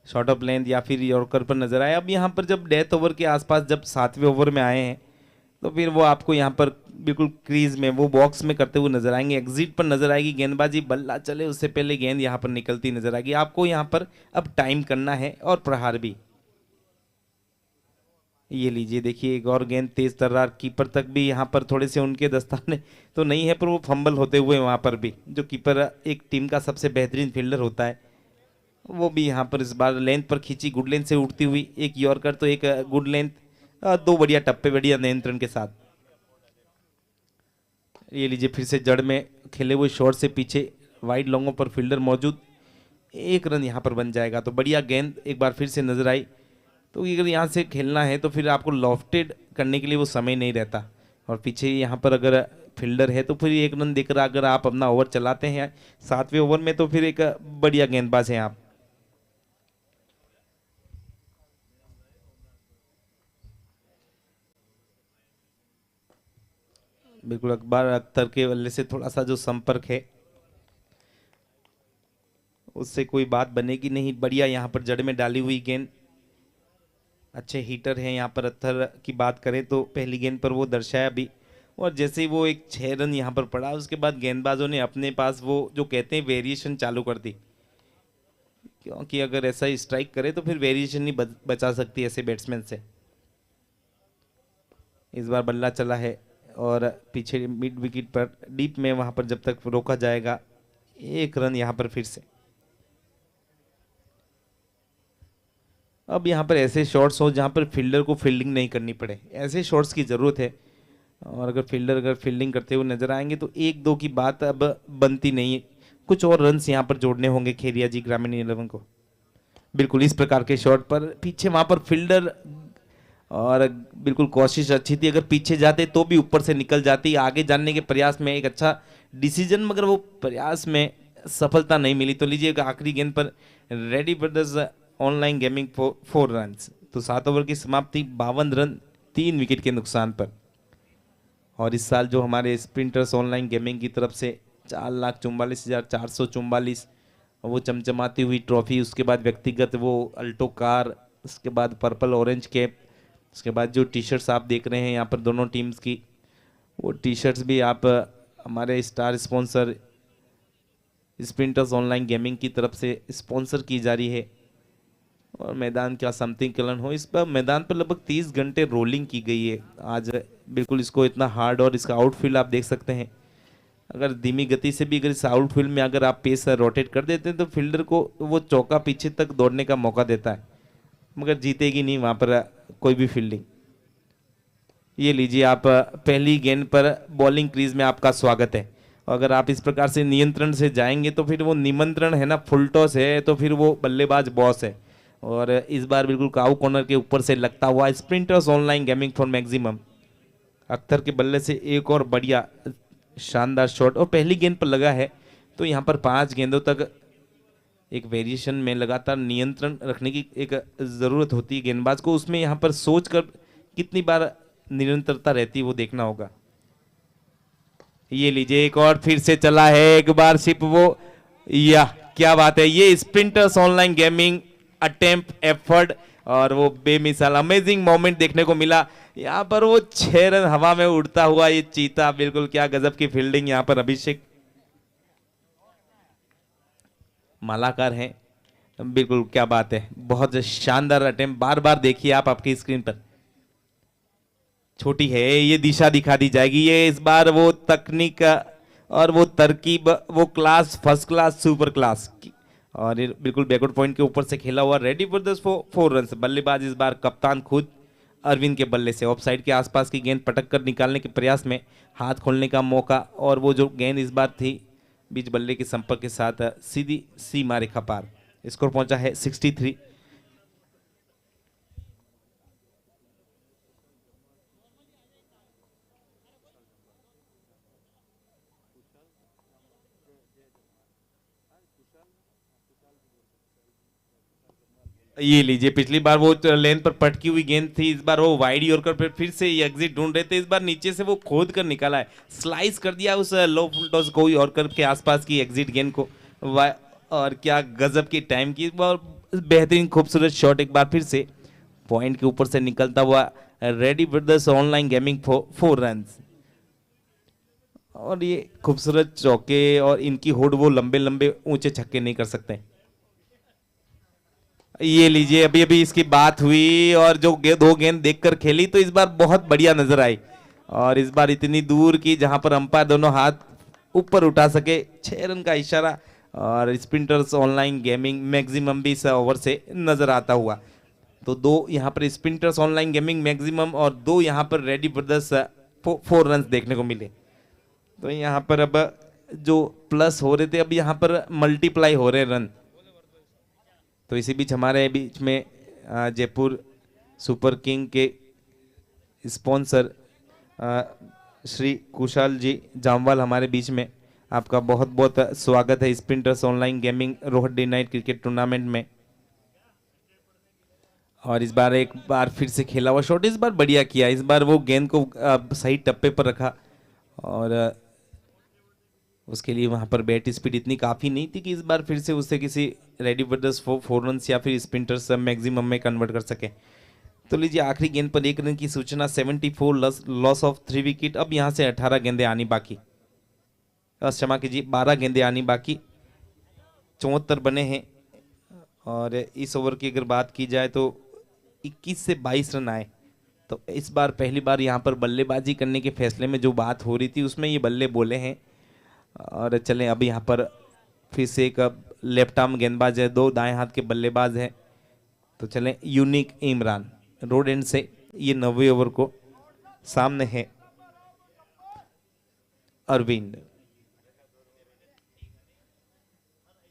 शॉर्ट ऑफ लेंथ या फिर यॉर्कर पर नजर आए। अब यहाँ पर जब डेथ ओवर के आसपास जब 7वें ओवर में आए हैं, तो फिर वो आपको यहाँ पर बिल्कुल क्रीज में वो बॉक्स में करते हुए नजर आएंगे। एग्जिट पर नजर आएगी गेंदबाजी, बल्ला चले उससे पहले गेंद यहाँ पर निकलती नजर आएगी। आपको यहाँ पर अब टाइम करना है और प्रहार भी। ये लीजिए, देखिए एक और गेंद तेज तर्रार, कीपर तक भी यहाँ पर थोड़े से उनके दस्ताने तो नहीं है, पर वो फंबल होते हुए वहाँ पर भी, जो कीपर एक टीम का सबसे बेहतरीन फील्डर होता है, वो भी यहाँ पर इस बार लेंथ पर खींची, गुड लेंथ से उड़ती हुई। एक यॉर्कर तो एक गुड लेंथ, दो बढ़िया टप्पे बढ़िया नियंत्रण के साथ। ये लीजिए, फिर से जड़ में खेले हुए शॉट से पीछे वाइड लॉन्गों पर फील्डर मौजूद, एक रन यहाँ पर बन जाएगा। तो बढ़िया गेंद एक बार फिर से नजर आई। तो अगर यहाँ से खेलना है तो फिर आपको लॉफ्टेड करने के लिए वो समय नहीं रहता, और पीछे यहाँ पर अगर फील्डर है तो फिर एक रन देकर अगर आप अपना ओवर चलाते हैं 7वें ओवर में, तो फिर एक बढ़िया गेंदबाज हैं आप। बिल्कुल, अकबर अख्तर के बल्ले से थोड़ा सा जो संपर्क है उससे कोई बात बनेगी नहीं। बढ़िया यहाँ पर जड़ में डाली हुई गेंद, अच्छे हीटर हैं यहाँ पर। अख्तर की बात करें तो पहली गेंद पर वो दर्शाया भी, और जैसे ही वो एक 6 रन यहाँ पर पड़ा, उसके बाद गेंदबाजों ने अपने पास वो जो कहते हैं वेरिएशन चालू कर दी, क्योंकि अगर ऐसा ही स्ट्राइक करे तो फिर वेरिएशन नहीं बचा सकती ऐसे बैट्समैन से। इस बार बल्ला चला है और पीछे मिड विकेट पर डीप में वहां पर जब तक रोका जाएगा, एक रन यहाँ पर फिर से। अब यहाँ पर ऐसे शॉट्स हो जहाँ पर फील्डर को फील्डिंग नहीं करनी पड़े, ऐसे शॉट्स की ज़रूरत है। और अगर फील्डर अगर फील्डिंग करते हुए नजर आएंगे तो 1-2 की बात अब बनती नहीं है, कुछ और रन्स यहाँ पर जोड़ने होंगे खेरिया जी ग्रामीण 11 को। बिल्कुल इस प्रकार के शॉट पर पीछे वहां पर फील्डर, और बिल्कुल कोशिश अच्छी थी, अगर पीछे जाते तो भी ऊपर से निकल जाती। आगे जाने के प्रयास में एक अच्छा डिसीजन, मगर वो प्रयास में सफलता नहीं मिली। तो लीजिए आखिरी गेंद पर ready Brothers online gaming 4 run. तो 7 ओवर की समाप्ति 52 रन 3 विकेट के नुकसान पर। और इस साल जो हमारे स्प्रिंटर्स ऑनलाइन गेमिंग की तरफ से 4,44,444 वो चमचमाती हुई ट्रॉफी, उसके बाद व्यक्तिगत वो अल्टो कार, उसके बाद पर्पल ऑरेंज कैप, उसके बाद जो टी शर्ट्स आप देख रहे हैं यहाँ पर दोनों टीम्स की, वो टी शर्ट्स भी आप हमारे star sponsor sprinters online gaming की तरफ से स्पॉन्सर की जा रही है। और मैदान का समतलीकरण हो, इस पर मैदान पर लगभग 30 घंटे रोलिंग की गई है आज। बिल्कुल इसको इतना हार्ड, और इसका आउटफील्ड आप देख सकते हैं, अगर धीमी गति से भी अगर इस आउटफील्ड में अगर आप पेस रोटेट कर देते हैं तो फील्डर को वो चौका पीछे तक दौड़ने का मौका देता है, मगर जीतेगी नहीं वहां पर कोई भी फील्डिंग। ये लीजिए, आप पहली गेंद पर बॉलिंग क्रीज में आपका स्वागत है। और अगर आप इस प्रकार से नियंत्रण से जाएंगे तो फिर वो निमंत्रण है ना, फुल टॉस है, तो फिर वो बल्लेबाज बॉस है। और इस बार बिल्कुल काऊ कॉर्नर के ऊपर से लगता हुआ sprinters online gaming for maximum, Akhtar के बल्ले से एक और बढ़िया शानदार शॉट, और पहली गेंद पर लगा है। तो यहाँ पर 5 गेंदों तक एक वेरिएशन में लगातार नियंत्रण रखने की एक ज़रूरत होती है गेंदबाज को, उसमें यहाँ पर सोच कर कितनी बार निरंतरता रहती है वो देखना होगा। ये लीजिए, एक और फिर से चला है एक बार सिप वो, या क्या बात है, ये sprinters online gaming attempt effort, और वो बेमिसाल अमेजिंग मोमेंट देखने को मिला यहाँ पर। वो 6 रन हवा में उड़ता हुआ ये चीता, बिल्कुल क्या गजब की फील्डिंग यहाँ पर। अभिषेक मालाकार हैं, बिल्कुल, क्या बात है, बहुत शानदार अटेम्प्ट, बार बार देखिए आप आपकी स्क्रीन पर। छोटी है ये, दिशा दिखा दी जाएगी, ये इस बार वो तकनीक और वो तरकीब, वो class, first class, super class. और ये बिल्कुल बैकवर्ड पॉइंट के ऊपर से खेला हुआ, रेडी फॉर द 4 रन। बल्लेबाज इस बार कप्तान खुद अरविंद के बल्ले से ऑफ साइड के आसपास की गेंद पटक कर निकालने के प्रयास में हाथ खोलने का मौका, और वो जो गेंद इस बार थी बीच बल्ले के संपर्क के साथ सीधी सीमा रेखा पार। स्कोर पहुंचा है 63। ये लीजिए, पिछली बार वो लेन पर पटकी हुई गेंद थी, इस बार वो वाइड यॉर्कर फिर से ये एग्जिट ढूंढ रहे थे, इस बार नीचे से वो खोद कर निकाला है, स्लाइस कर दिया उस लो फुल टॉस को यॉर्कर के आसपास की एग्जिट गेंद को। और क्या गजब की टाइम की, और बेहतरीन खूबसूरत शॉट, एक बार फिर से पॉइंट के ऊपर से निकलता हुआ, ready Brothers online gaming 4 run. और ये खूबसूरत चौके और इनकी होड़, वो लंबे लंबे ऊंचे छक्के नहीं कर सकते। ये लीजिए, अभी अभी इसकी बात हुई और जो 2 गेंद देखकर खेली तो इस बार बहुत बढ़िया नजर आई, और इस बार इतनी दूर की जहां पर अंपायर दोनों हाथ ऊपर उठा सके। 6 रन का इशारा, और स्प्रिंटर्स ऑनलाइन गेमिंग मैक्सिमम भी इस ओवर से नजर आता हुआ। तो 2 यहाँ पर स्प्रिंटर्स ऑनलाइन गेमिंग मैक्सिमम और 2 यहाँ पर रेडी ब्रदर्स 4 रन देखने को मिले। तो यहाँ पर अब जो प्लस हो रहे थे, अब यहाँ पर मल्टीप्लाई हो रहे रन। तो इसी बीच हमारे बीच में जयपुर सुपर किंग के स्पॉन्सर श्री कुशाल जी जामवाल हमारे बीच में, आपका बहुत बहुत स्वागत है sprinters online gaming Rohat day night cricket tournament में। और इस बार एक बार फिर से खेला हुआ शॉट, इस बार बढ़िया किया, इस बार वो गेंद को सही टप्पे पर रखा, और उसके लिए वहां पर बैट स्पीड इतनी काफ़ी नहीं थी कि इस बार फिर से उसे किसी रेडी ब्रदर्स 4 रन या फिर स्प्रिंटर्स मैक्सिमम में कन्वर्ट कर सके। तो लीजिए, आखिरी गेंद पर 1 रन की सूचना, 74 लॉस ऑफ 3 विकेट। अब यहाँ से 18 गेंदें आनी बाकी, क्षमा कीजिए 12 गेंदें आनी बाकी, 74 बने हैं। और इस ओवर की अगर बात की जाए तो 21 से 22 रन आए। तो इस बार पहली बार यहाँ पर बल्लेबाजी करने के फैसले में जो बात हो रही थी उसमें ये बल्ले बोले हैं। और चलें, अब यहाँ पर फिर से एक लेफ्ट आर्म गेंदबाज है, 2 दाएं हाथ के बल्लेबाज हैं। तो चलें, यूनिक इमरान रोड एंड से ये 90 ओवर को, सामने है अरविंद।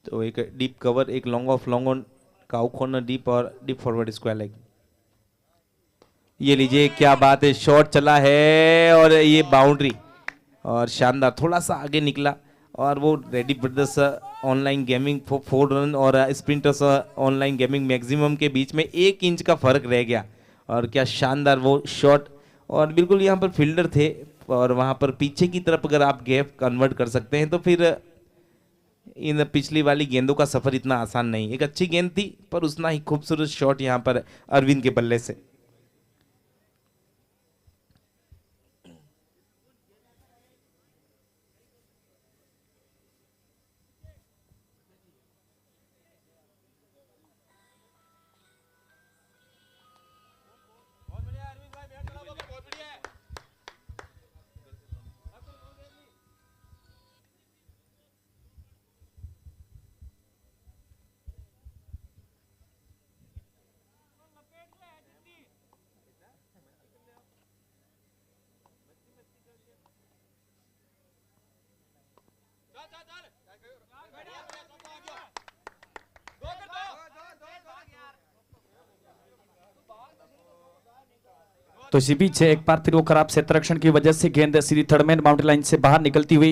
तो एक डीप कवर, एक long off long on, cow corner deep और डीप फॉरवर्ड स्क्वायर लेग। ये लीजिए, क्या बात है, शॉट चला है और ये बाउंड्री, और शानदार, थोड़ा सा आगे निकला, और वो ready Brothers online gaming 4 run और स्प्रिंटर्स ऑनलाइन गेमिंग मैक्सिमम के बीच में 1 इंच का फर्क रह गया। और क्या शानदार वो शॉट, और बिल्कुल यहाँ पर फील्डर थे, और वहाँ पर पीछे की तरफ अगर आप गैप कन्वर्ट कर सकते हैं तो फिर इन पिछली वाली गेंदों का सफर इतना आसान नहीं। एक अच्छी गेंद थी पर उतना ही खूबसूरत शॉट यहाँ पर अरविंद के बल्ले से। तो इसी बीच एक बार फिर वो खराब क्षेत्ररक्षण की वजह से गेंद सीधी थर्ड मैन बाउंड्री लाइन से बाहर निकलती हुई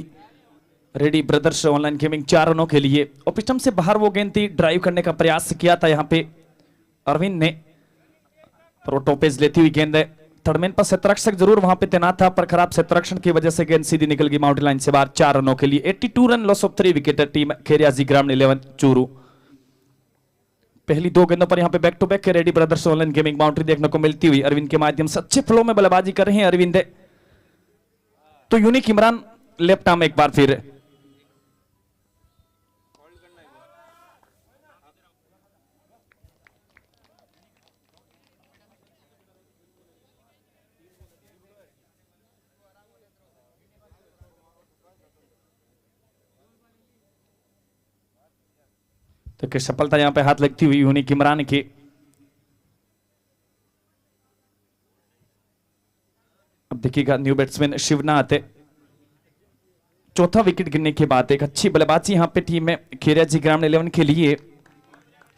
रेडी ब्रदर्स ऑनलाइन गेमिंग 4 रनों के लिए। और पिस्टम से बाहर वो गेंद थी, ड्राइव करने का प्रयास किया था यहाँ पे अरविंद ने, पर वो टॉपेज लेती हुई गेंद थर्ड मैन पर क्षेत्ररक्षक जरूर वहां पे तैनात था, पर खराब क्षेत्ररक्षण की वजह से गेंद सीधी निकल गई बाउंड्री लाइन से बाहर। 4 रनों के लिए 82 run loss of 3 wicket team Kheriyaji Gramin 11 Churu. पहली 2 गेंदों पर यहाँ पे बैक टू बैक के Ready Brothers online gaming boundary देखने को मिलती हुई अरविंद के माध्यम से अच्छे फ्लो में बल्लेबाजी कर रहे हैं अरविंद। तो यूनिक इमरान लेफ्ट आर्म एक बार फिर तो कि सफलता यहां पे हाथ लगती हुई यूनिक इमरान की। अब देखिएगा न्यू बैट्समैन शिवनाथ, चौथा विकेट गिरने के बाद एक अच्छी बल्लेबाजी यहां पे टीम में खेरिया जी ग्रामीण 11 के लिए।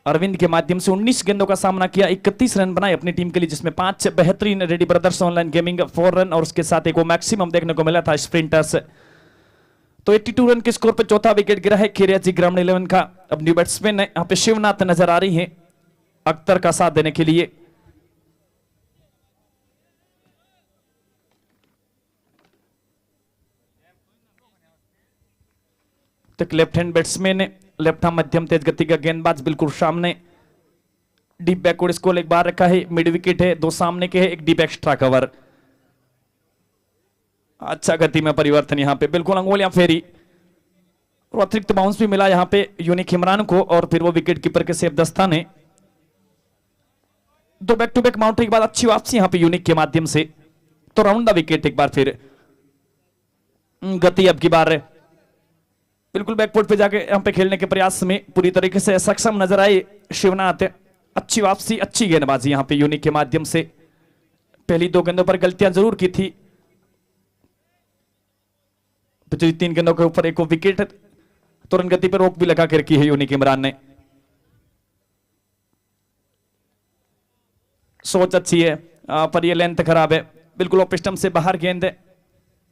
अरविंद के माध्यम से 19 गेंदों का सामना किया, 31 रन बनाए अपनी टीम के लिए, जिसमें 5 बेहतरीन ready Brothers online gaming 4 run और उसके साथ एक वो मैक्सिमम देखने को मिला था स्प्रिंटर्स। तो 82 रन के स्कोर पे चौथा विकेट गिरा है खेरिया जी ग्रामीण 11 का। अब न्यू बैट्समैन यहाँ पे शिवनाथ नजर आ रही है अख्तर का साथ देने के लिए। तो left hand batsman, left arm मध्यम तेज गति का गेंदबाज बिल्कुल सामने। डीप बैकवर्ड स्कोर एक बार रखा है, मिड विकेट है, 2 सामने के है, एक डीप एक्स्ट्रा कवर। अच्छा गति में परिवर्तन यहां पे, बिल्कुल अंगुलियां फेरी और अतिरिक्त बाउंस भी मिला यहां पे यूनिक इमरान को, और फिर वो विकेट कीपर के सेफ दस्ता ने। 2 बैक टू बैक माउंट्री के बाद अच्छी वापसी यहां पे यूनिक के माध्यम से। तो राउंड द विकेट एक बार फिर गति अब की बार बिल्कुल बैकफुट पे जाके यहां पे खेलने के प्रयास में पूरी तरीके से सक्षम नजर आए शिवनाथ। अच्छी वापसी, अच्छी गेंदबाजी यहां पे यूनिक के माध्यम से। पहली 2 गेंदों पर गलतियां जरूर की थी, पिछली 3 गेंदों के ऊपर एक विकेट, तुरंत गति पर रोक भी लगा के रखी है यूनिक इमरान ने। सोच अच्छी है पर ये लेंथ खराब है, बिल्कुल ऑफ स्टंप से बाहर गेंद है,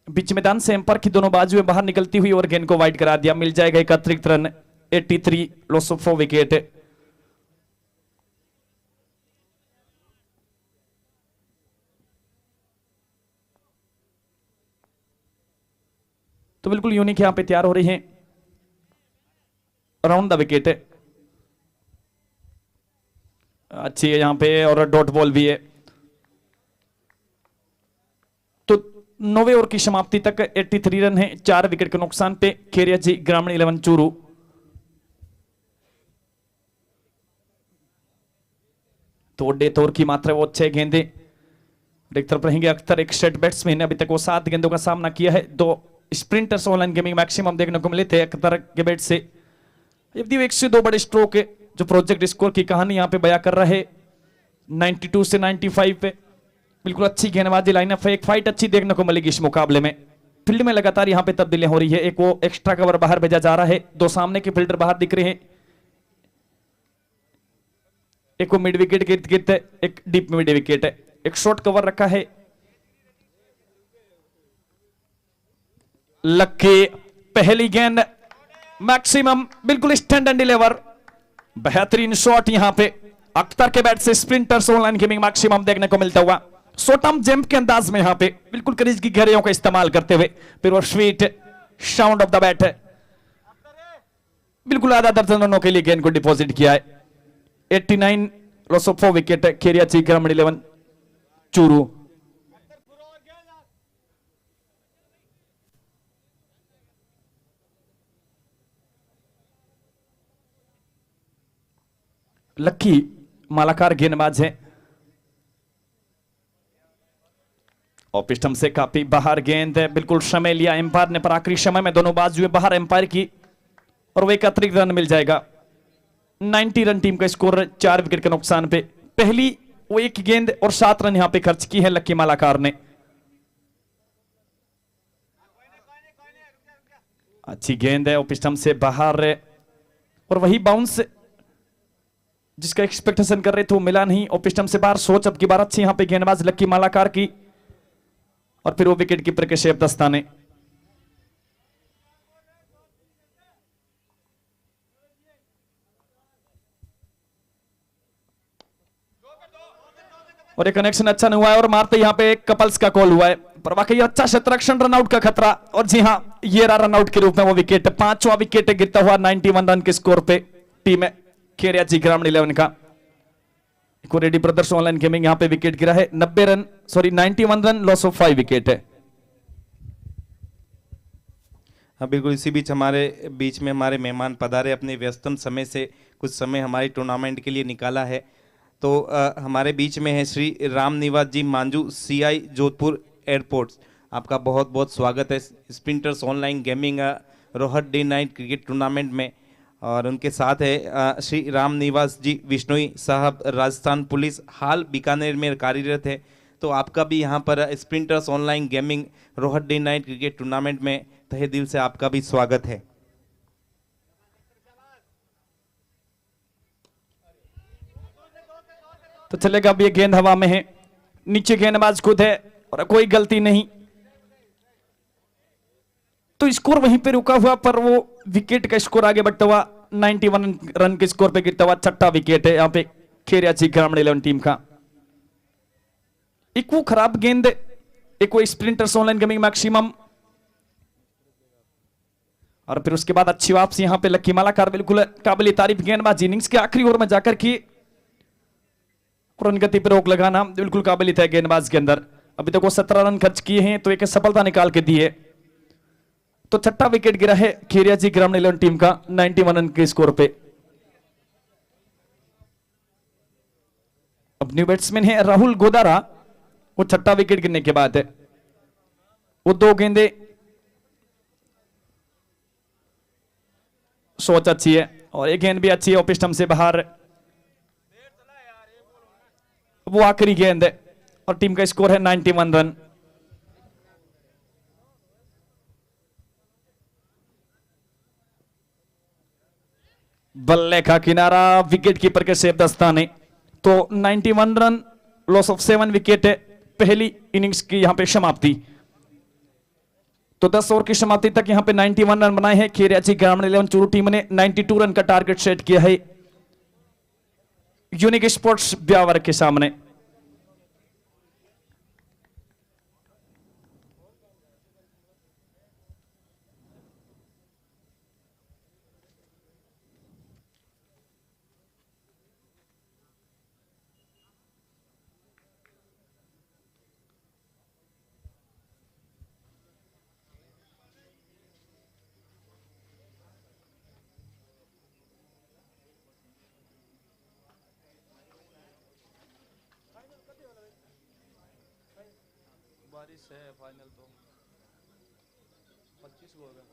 बीच मैदान से एम्पायर की दोनों बाजुएं बाहर निकलती हुई और गेंद को वाइड करा दिया। मिल जाएगा एक अतिरिक्त रन, 83 लॉस ऑफ 4 विकेट। तो बिल्कुल यूनिक यहां पे तैयार हो रही है, राउंड द विकेट अच्छी है यहां पे और डॉट बॉल भी है। तो 9वें ओवर की समाप्ति तक 83 रन है, 4 विकेट के नुकसान पे खेरिया जी ग्रामीण 11 चूरू। तो डेथ ओवर की मात्रा वो 6 गेंदे। एक तरफ रहेंगे अख्तर, एक स्टेट बैट्समैन, अभी तक वो 7 गेंदों का सामना किया है। 2 स्प्रिंटर्स ऑनलाइन गेमिंग मैक्सिमम देखने को मिले थे अख्तर के बैट से। 1 से 2 बड़े स्ट्रोक है जो प्रोजेक्ट स्कोर की कहानी यहां पे बयां कर रहे, 92 से 95 पे। बिल्कुल अच्छी गेंदबाजी लाइनअप है, एक फाइट अच्छी देखने को मिलेगी इस मुकाबले में। फील्ड में लगातार यहां पे तब्दीलियां हो रही है, एक वो एक्स्ट्रा कवर बाहर भेजा जा रहा है, 2 सामने के फील्डर बाहर दिख रहे हैं, एक वो मिड विकेट गिर्द गिर्द है, एक डीप मिड विकेट है, एक शॉर्ट कवर रखा है। लक्की पहली गेंद मैक्सिमम, बिल्कुल स्टैंड एंड डिलीवर, बेहतरीन शॉट यहां पे अख्तर के बैट से स्प्रिंटर्स ऑनलाइन गेमिंग मैक्सिमम देखने को मिलता हुआ। शॉर्टम जंप के अंदाज में यहां पे बिल्कुल क्रीज की घेरियों का इस्तेमाल करते हुए, फिर वो sweet sound of the bat है, बिल्कुल आधा दर्जन रनों के लिए गेंद को डिपॉजिट किया है। 89 लॉस ऑफ 4 विकेट खेरिया ची ग्रामीण 11 चूरू। लक्की मालाकार गेंदबाज है, ऑफ स्टंप से काफी बाहर गेंद है, बिल्कुल समय लिया एम्पायर ने, पर आखिरी समय में दोनों बाजुएं बाहर एम्पायर की और वो एक अतिरिक्त रन मिल जाएगा। 90 रन टीम का स्कोर, 4 विकेट के नुकसान पे। पहली वो 1 गेंद और 7 रन यहां पे खर्च की है लक्की मालाकार ने। अच्छी गेंद है, ऑफ स्टंप से बाहर है और वही बाउंस जिसका एक्सपेक्टेशन कर रहे थे वो मिला नहीं, ऑफ स्टंप से बाहर। सोच अब की बार अच्छी यहां पे गेंदबाज लक्की मालाकार की और फिर वो विकेट कीपर के शेफ दस्ताने। और ये कनेक्शन अच्छा नहीं हुआ है और मारते यहां पे एक कपल्स का कॉल हुआ है, पर वाकई अच्छा शतरक्षण रनआउट का खतरा। और जी हां, ये रहा रनआउट के रूप में वो विकेट, 5वां विकेट गिरता हुआ 91 रन के स्कोर पे टीम है खेरिया जी ग्रामीण 11 का। रेडी ब्रदर्स ऑनलाइन गेमिंग यहां पे विकेट गिरा है, 91 रन लॉस ऑफ 5 विकेट है। हाँ बिल्कुल, इसी बीच हमारे बीच में हमारे मेहमान पधारे, अपने व्यस्तम समय से कुछ समय हमारी टूर्नामेंट के लिए निकाला है। तो हमारे बीच में है श्री राम निवास जी मांझू, CI जोधपुर एयरपोर्ट्स। आपका बहुत बहुत स्वागत है sprinters online gaming Rohat day night cricket tournament में। और उनके साथ है श्री राम निवास जी विश्नोई साहब, राजस्थान पुलिस, हाल बीकानेर में कार्यरत है। तो आपका भी यहाँ पर sprinters online gaming Rohat day night cricket tournament में तहे दिल से आपका भी स्वागत है। तो चलेगा, अब ये गेंद हवा में है, नीचे गेंदबाज खुद है और कोई गलती नहीं, तो स्कोर वहीं पे रुका हुआ, पर वो विकेट का स्कोर आगे बढ़ता हुआ 91 रन के स्कोर पे गिरता हुआ छठा विकेट है यहाँ पे खेरिया जी ग्रामीण 11 टीम का। एक वो खराब गेंद, एक वो स्प्रिंटर्स ऑनलाइन गेमिंग मैक्सिमम, और फिर उसके बाद अच्छी वापसी यहाँ पे लक्की मालाकार, बिल्कुल काबिल तारीफ गेंदबाज, इनिंग्स के आखिरी ओवर में जाकर की रन गति पर रोक लगाना बिल्कुल काबिल है गेंदबाज के अंदर। अभी तक वो 17 रन खर्च किए हैं, तो एक सफलता निकाल के दी है। तो छठा विकेट गिरा है खेरिया जी ग्रामीण 11 टीम का 91 रन के स्कोर पे। अब न्यू बैट्समैन है राहुल गोदारा, वो छठा विकेट गिरने के बाद है, वो 2 गेंदे, सोच अच्छी है और एक गेंद भी अच्छी है, ऑफ स्टंप से बाहर, वो आखिरी गेंद है और टीम का स्कोर है 91 रन। बल्ले का किनारा, विकेट कीपर के सेफ दस्ताने। तो 91 रन, लॉस ऑफ 7 विकेट है, पहली इनिंग्स की यहां पे समाप्ति। तो 10 ओवर की समाप्ति तक यहां पे 91 रन बनाए हैं खेरिया जी ग्रामीण 11 चूरू टीम ने। 92 रन का टारगेट सेट किया है यूनिक स्पोर्ट्स ब्यावर के सामने। बारिश है, फाइनल तो 25 को होगा।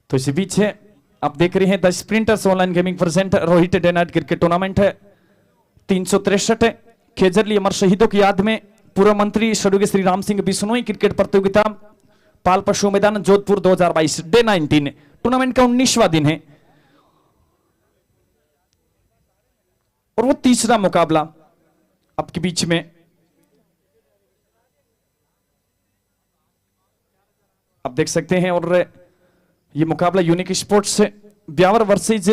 तो इसी बीच है, आप देख रहे हैं the sprinters online gaming present Rohit day night cricket tournament है। 363 खेजरली अमर शहीदों की याद में पूर्व मंत्री स्वर्गीय श्री राम सिंह बिश्नोई क्रिकेट प्रतियोगिता पाल पशु मैदान जोधपुर 2022 डे 19 टूर्नामेंट का 19वां दिन है और वो तीसरा मुकाबला आपके बीच में। आप देख सकते हैं, और ये मुकाबला Unique Sports Beawar versus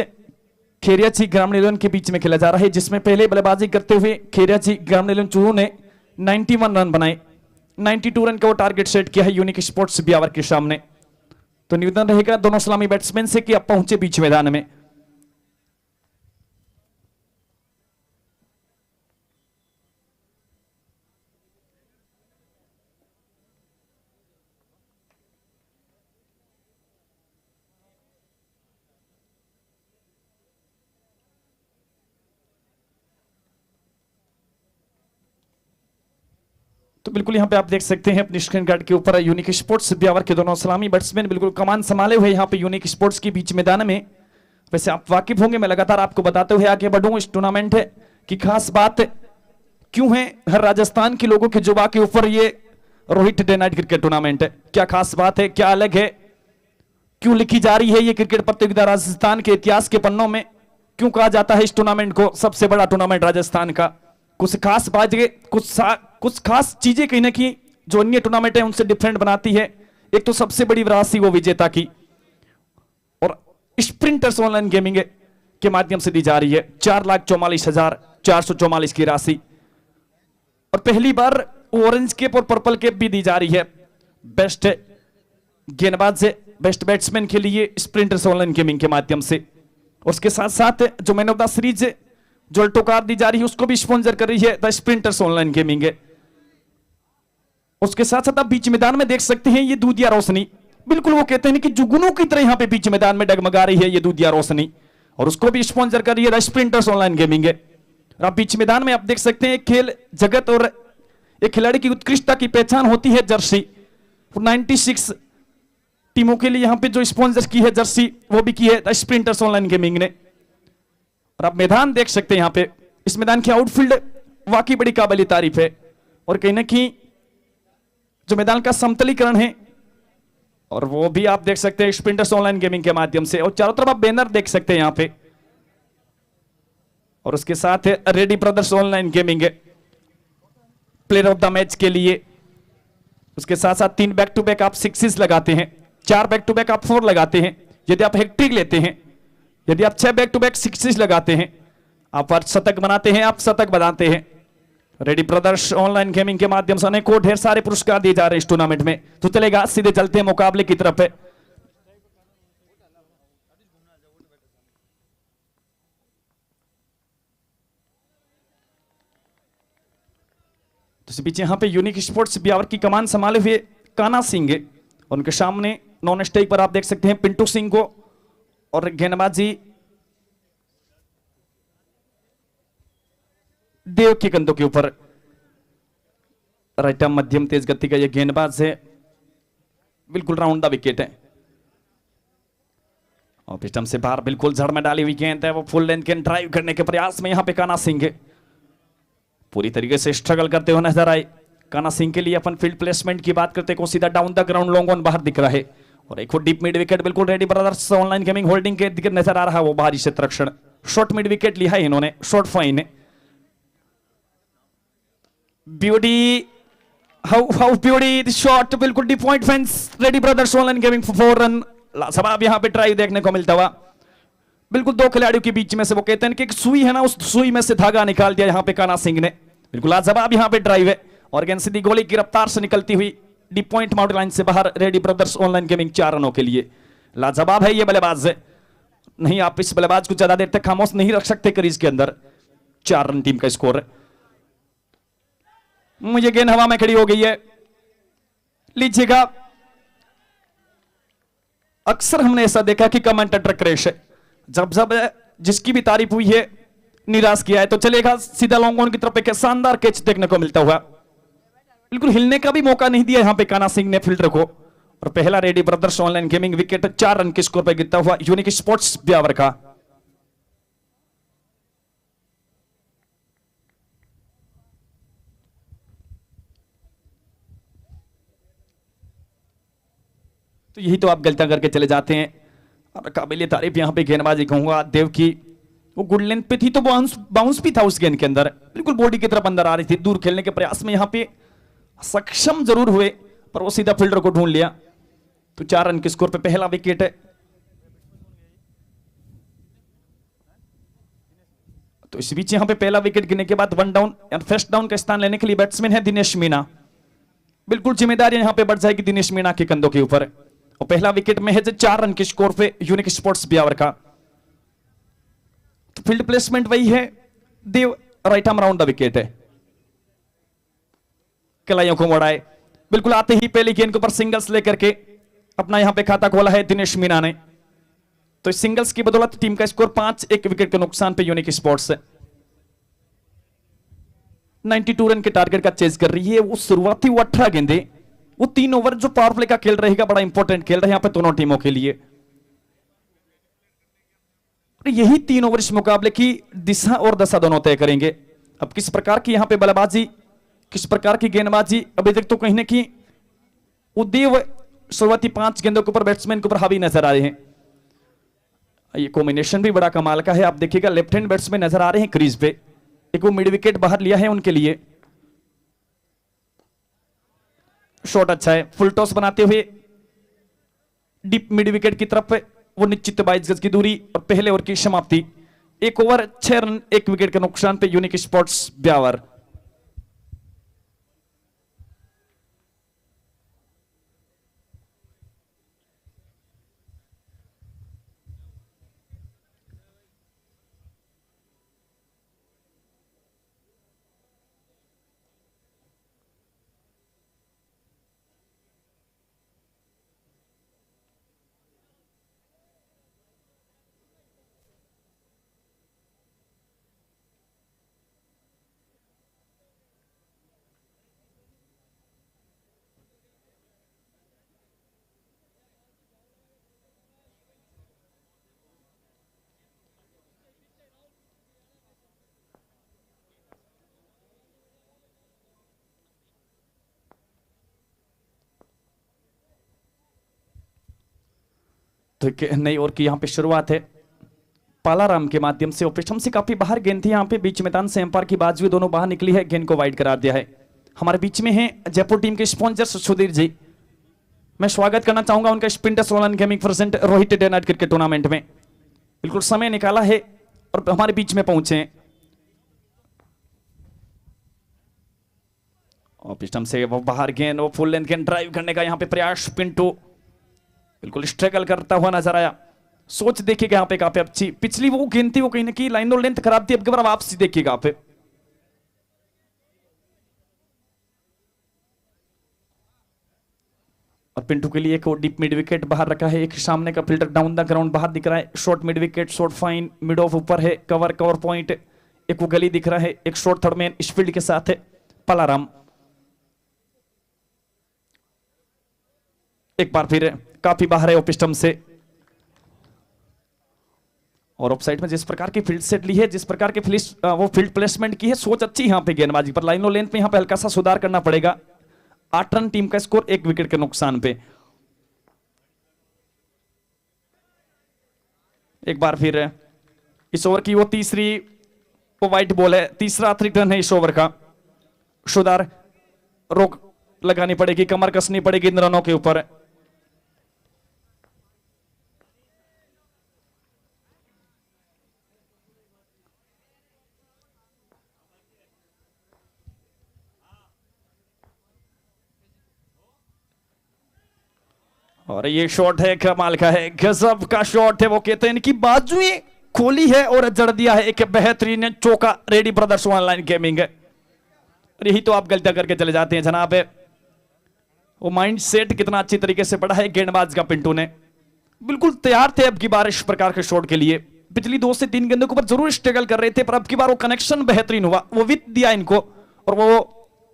Kheriya ji Gramin 11 के बीच में खेला जा रहा है, जिसमें पहले बल्लेबाजी करते हुए खेरिया जी ग्रामीण 11 चूरू ने 91 रन बनाए। 92 रन का वो टारगेट सेट किया है यूनिक स्पोर्ट्स ब्यावर के सामने। तो निवेदन रहेगा दोनों सलामी बैट्समैन से कि आप पहुंचे बीच मैदान में। तो बिल्कुल यहाँ पे आप देख सकते हैं अपनी स्क्रीन गार्ड के ऊपर यूनिक स्पोर्ट्स ब्यावर के दोनों सलामी बैट्समैन बिल्कुल कमान संभाले हुए यहाँ पे यूनिक स्पोर्ट्स के बीच मैदान में। वैसे आप वाकिफ होंगे, मैं लगातार आपको बताते हुए आगे बढ़ूं इस टूर्नामेंट की खास बात क्यों है हर राजस्थान के लोगों के जुबा के ऊपर ये Rohit day night cricket tournament है, क्या खास बात है, क्या अलग है, क्यों लिखी जा रही है ये क्रिकेट प्रतियोगिता राजस्थान के इतिहास के पन्नों में, क्यों कहा जाता है इस टूर्नामेंट को सबसे बड़ा टूर्नामेंट राजस्थान का। कुछ खास बातें, कुछ खास चीजें कहीं ना कहीं जो अन्य टूर्नामेंट है उनसे डिफरेंट बनाती है। एक तो सबसे बड़ी राशि वो विजेता की और स्प्रिंटर्स ऑनलाइन गेमिंग के माध्यम से दी जा रही है 4,44,444 की राशि, और पहली बार ऑरेंज कैप और पर्पल कैप भी दी जा रही है बेस्ट गेंदबाज से बेस्ट बैट्समैन के लिए स्प्रिंटर्स ऑनलाइन गेमिंग के माध्यम से। उसके साथ साथ जो मैन ऑफ द सीरीज जो अल्टो कार दी जा रही है उसको भी स्पॉन्सर कर रही है द स्प्रिंटर्स ऑनलाइन गेमिंग है। उसके साथ साथ आप बीच मैदान में देख सकते हैं ये दूधिया रोशनी, बिल्कुल वो कहते हैं कि जुगनू की तरह यहां पे बीच मैदान में डगमगा रही है ये दूधिया रोशनी, और उसको भी स्पॉन्सर कर रही है द स्प्रिंटर्स ऑनलाइन गेमिंग है। और आप बीच मैदान में आप देख सकते हैं खेल जगत और एक खिलाड़ी की उत्कृष्टता की पहचान होती है जर्सी। 96 टीमों के लिए यहां पे जो स्पॉन्सर की है जर्सी वो भी की है द स्प्रिंटर्स ऑनलाइन गेमिंग ने। और आप मैदान देख सकते हैं यहां पे इस मैदान की आउटफील्ड वाकई बड़ी काबिल तारीफ है, और कहीं ना कहीं जो मैदान का समतलीकरण है और वो भी आप देख सकते हैं स्प्रिंटर्स ऑनलाइन गेमिंग के माध्यम से, और चारों तरफ आप बैनर देख सकते हैं यहां पे, और उसके साथ है ready Brothers online gaming player of the match के लिए। उसके साथ साथ 3 बैक टू बैक आप सिक्सेस लगाते हैं, 4 बैक टू बैक आप 4 लगाते हैं, यदि आप हैट्रिक लेते हैं, यदि आप 6 बैक टू बैक सिक्सेस लगाते हैं, आप शतक बनाते हैं, आप शतक बनाते हैं। रेडी ब्रदर्स ऑनलाइन गेमिंग के माध्यम से अनेकों ढेर सारे पुरस्कार दिए जा रहे हैं इस टूर्नामेंट में। तो चलेगा, सीधे चलते हैं मुकाबले की तरफ है। तो इस बीच यहां पे यूनिक स्पोर्ट्स ब्यावर की कमान संभाले हुए काना सिंह है, उनके सामने नॉन स्ट्राइक पर आप देख सकते हैं पिंटू सिंह को, और गेंदबाजी देव के कंधों के ऊपर। राइट आर्म मध्यम तेज गति का यह गेंदबाज है, बिल्कुल राउंड द विकेट है, और पिस्टम से बाहर बिल्कुल जड़ में डाली हुई गेंद है, वो फुल लेंथ गेंद ड्राइव करने के प्रयास में यहां पे काना सिंह है पूरी तरीके से स्ट्रगल करते हुए नजर आए। काना सिंह के लिए अपन फील्ड प्लेसमेंट की बात करते हैं, को सीधा down the ground long on बाहर दिख रहा है, और एक डीप मिड विकेट बिल्कुल ready Brothers online gaming holding के दिक्कत नजर आ रहा है, वो बाहरी क्षेत्र रक्षण शॉर्ट मिड विकेट लिया है इन्होंने, short fine beauty how beauty shot बिल्कुल D point fence Ready Brothers online gaming for 4 run. लाजवाब यहां पे ट्राई देखने को मिलता हुआ, बिल्कुल 2 खिलाड़ियों के बीच में से वो कहते हैं कि एक सुई है ना, उस सुई में से धागा निकाल दिया यहां पे काना सिंह ने, बिल्कुल लाजवाब यहां पे ड्राइव है, और गेंद सीधी गोली की रफ्तार से निकलती हुई डी पॉइंट माउंट लाइन से बाहर रेडी ब्रदर्स ऑनलाइन गेमिंग 4 रनों के लिए। लाजवाब है ये बल्लेबाज है, नहीं आप इस बल्लेबाज को ज्यादा देर तक खामोश नहीं रख सकते क्रीज के अंदर। 4 रन टीम का स्कोर है। मुझे गेंद हवा में खड़ी हो गई है, लीजिएगा। अक्सर हमने ऐसा देखा कि कमेंट ट्रक रेस है, जब जब जिसकी भी तारीफ हुई है निराश किया है, तो चलेगा सीधा लॉन्ग ऑन की तरफ एक शानदार कैच देखने को मिलता हुआ, बिल्कुल हिलने का भी मौका नहीं दिया यहां पे काना सिंह ने फील्डर को, और पहला ready Brothers online gaming wicket 4 run के स्कोर पर गिरता हुआ यूनिक स्पोर्ट्स ब्यावर का। तो यही तो आप गलतियां करके चले जाते हैं, और काबिल तारीफ यहां पे गेंदबाजी कहूंगा देव की, वो गुड लेंथ पे थी तो बाउंस भी था उस गेंद के अंदर, बिल्कुल बॉडी की तरफ अंदर आ रही थी, दूर खेलने के प्रयास में यहां पे सक्षम जरूर हुए, पर वो सीधा फील्डर को ढूंढ लिया। तो 4 रन के स्कोर पे पहला विकेट है। तो इस बीच यहां पे पहला विकेट गिरने के बाद 1 डाउन और फर्स्ट डाउन का स्थान लेने के लिए बैट्समैन है दिनेश मीणा, बिल्कुल जिम्मेदारी यहां पे बढ़ जाएगी दिनेश मीणा के कंधों के ऊपर, और पहला विकेट महज 4 रन के स्कोर पे यूनिक स्पोर्ट्स ब्यावर का। तो फील्ड प्लेसमेंट वही है, Dev right arm round the wicket है, कलाइयों को मोड़ाए, बिल्कुल आते ही पहली गेंद के ऊपर सिंगल्स लेकर के अपना यहां पे खाता खोला है दिनेश मीणा ने। तो इस सिंगल्स की बदौलत टीम का स्कोर 5, 1 विकेट के नुकसान पे यूनिक स्पोर्ट्स है। 92 रन के टारगेट का चेज कर रही है। वो शुरुआती वो 18 गेंदे, वो 3 ओवर जो पावर प्ले का खेल रहेगा, बड़ा इंपॉर्टेंट खेल रहे हैं यहाँ पे दोनों टीमों के लिए। यही 3 ओवर इस मुकाबले की दिशा और दशा दोनों तय करेंगे। अब किस प्रकार की यहाँ पे बल्लेबाजी, किस प्रकार की गेंदबाजी, अभी तक तो कहीं ना कहीं उदेव शुरुआती 5 गेंदों के ऊपर बैट्समैन के ऊपर हावी नजर आ रहे हैं। ये कॉम्बिनेशन भी बड़ा कमाल का है। आप देखिएगा लेफ्ट हैंड बैट्समैन नजर आ रहे हैं क्रीज पे, एक वो मिड विकेट बाहर लिया है उनके लिए। शॉट अच्छा है, फुल टॉस बनाते हुए डीप मिड विकेट की तरफ वो निश्चित 22 गज की दूरी और पहले ओवर की समाप्ति। 1 ओवर 6 रन 1 विकेट के नुकसान पे यूनिक स्पोर्ट्स ब्यावर। तो नई ओवर की यहाँ पे शुरुआत है पालाराम के माध्यम से। ऑपरेशन से काफी बाहर गेंद थी यहाँ पे, बीच मैदान से एम्पायर की बाजू दोनों बाहर निकली है, गेंद को वाइड करार दिया है। हमारे बीच में है जयपुर टीम के स्पॉन्सर सुधीर जी, मैं स्वागत करना चाहूंगा उनका Sprinters online gaming present Rohit day night cricket tournament में। बिल्कुल समय निकाला है और हमारे बीच में पहुंचे हैं। ऑपरेशन से वो बाहर गेंद, वो फुल लेंथ गेंद ड्राइव करने का यहाँ पे प्रयास, पिंटू बिल्कुल स्ट्रगल करता हुआ नजर आया। सोच देखिएगा यहाँ पे काफी अच्छी, पिछली वो गेंद थी वो कहीं ना कहीं लाइन और लेंथ खराब थी, अब की बार वापसी देखिएगा आप। और पिंटू के लिए एक डीप मिड विकेट बाहर रखा है, एक सामने का फिल्टर डाउन द ग्राउंड बाहर दिख रहा है, short mid wicket, short fine, mid of ऊपर है, कवर कवर पॉइंट, एक वो गली दिख रहा है, एक शॉर्ट थर्ड मैन इस फील्ड के साथ है पलाराम। एक बार फिर काफी बाहर है ओपिस्टम से, और ऑफ साइड में जिस प्रकार की फील्ड सेट ली है, जिस प्रकार की वो फील्ड प्लेसमेंट की है, सोच अच्छी यहाँ पे गेंदबाजी पर, लाइन और लेंथ में यहाँ पे हल्का सा सुधार करना पड़ेगा। 8 रन टीम का स्कोर 1 विकेट के नुकसान पे। एक बार फिर इस ओवर की वो तीसरी वो वाइट बॉल है, तीसरा आखिरी टर्न है इस ओवर का। सुधार रोक लगानी पड़ेगी, कमर कसनी पड़ेगी इन रनों के ऊपर। और ये शॉट है कमाल का है, गजब का शॉट है, वो कहते हैं इनकी बाजुएं खोली है और जड़ दिया है, एक बेहतरीन चौका रेडी ब्रदर्स ऑनलाइन गेमिंग है। यही तो आप गलतियां करके चले जाते हैं जनाब। वो माइंड सेट कितना अच्छी तरीके से पड़ा है गेंदबाज का, पिंटू ने बिल्कुल तैयार थे अब की बार इस प्रकार के शॉट के लिए। पिछली 2 से 3 गेंदों के ऊपर जरूर स्ट्रगल कर रहे थे, पर अब की बार वो कनेक्शन बेहतरीन हुआ, वो विथ दिया इनको, और वो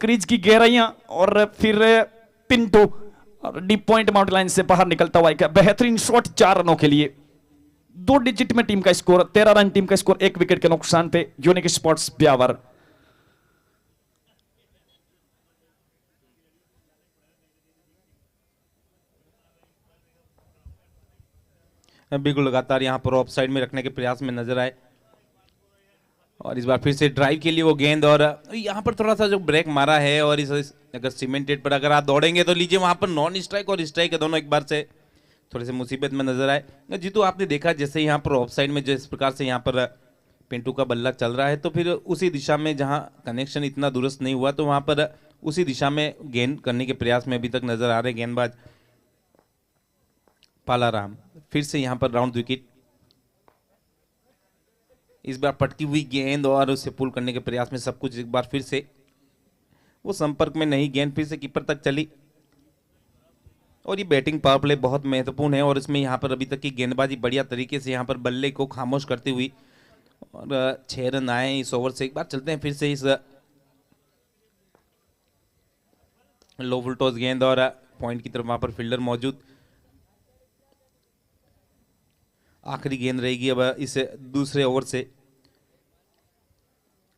क्रीज की गहराइयां, और फिर Pintu deep point mount line से बाहर निकलता हुआ एक बेहतरीन शॉट 4 रनों के लिए। 2 डिजिट में टीम का स्कोर, 13 रन टीम का स्कोर 1 विकेट के नुकसान पे यूनिक स्पोर्ट्स ब्यावर। बिल्कुल लगातार यहाँ पर ऑफ साइड में रखने के प्रयास में नजर आए, और इस बार फिर से ड्राइव के लिए वो गेंद, और यहाँ पर थोड़ा सा जो ब्रेक मारा है, और इस अगर सीमेंटेड पर अगर आप दौड़ेंगे तो लीजिए वहाँ पर नॉन स्ट्राइक और स्ट्राइक दोनों एक बार से थोड़े से मुसीबत में नजर आए। जीतू आपने देखा जैसे यहाँ पर ऑफ साइड में जिस प्रकार से यहाँ पर पिंटू का बल्ला चल रहा है, तो फिर उसी दिशा में जहाँ कनेक्शन इतना दुरुस्त नहीं हुआ, तो वहाँ पर उसी दिशा में गेंद करने के प्रयास में अभी तक नजर आ रहे गेंदबाज पालाराम। फिर से यहाँ पर राउंड विकेट, इस बार पटकी हुई गेंद और उसे पुल करने के प्रयास में सब कुछ एक बार फिर से वो संपर्क में नहीं, गेंद फिर से कीपर तक चली, और ये बैटिंग पावर प्ले बहुत महत्वपूर्ण है, और इसमें यहाँ पर अभी तक की गेंदबाजी बढ़िया तरीके से यहाँ पर बल्ले को खामोश करती हुई, और 6 रन आए इस ओवर से। एक बार चलते हैं फिर से इस लो फुल टॉस गेंद और पॉइंट की तरफ वहां पर फील्डर मौजूद। आखिरी गेंद रहेगी अब इस दूसरे ओवर से।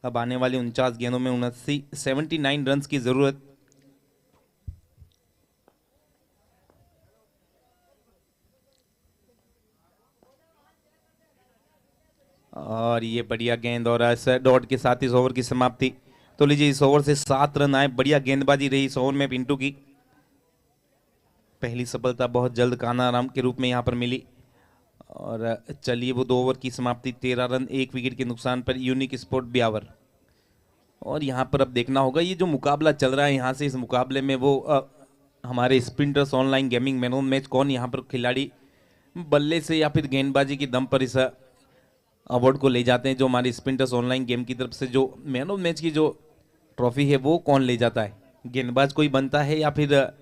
अब आने वाली 49 गेंदों में 79 रन की जरूरत। और ये बढ़िया गेंद और इस डॉट के साथ इस ओवर की समाप्ति। तो लीजिए इस ओवर से 7 रन आए। बढ़िया गेंदबाजी रही इस ओवर में पिंटू की। पहली सफलता बहुत जल्द कानाराम के रूप में यहां पर मिली। और चलिए वो 2 ओवर की समाप्ति, 13 रन 1 विकेट के नुकसान पर यूनिक स्पोर्ट ब्यावर। और यहां पर अब देखना होगा ये जो मुकाबला चल रहा है यहां से इस मुकाबले में वो हमारे sprinters online gaming man of match कौन यहां पर खिलाड़ी बल्ले से या फिर गेंदबाजी की दम पर इस अवार्ड को ले जाते हैं। जो हमारी स्प्रिंटर्स ऑनलाइन गेम की तरफ से जो मैन ऑफ मैच की जो ट्रॉफी है वो कौन ले जाता है, गेंदबाज कोई बनता है या फिर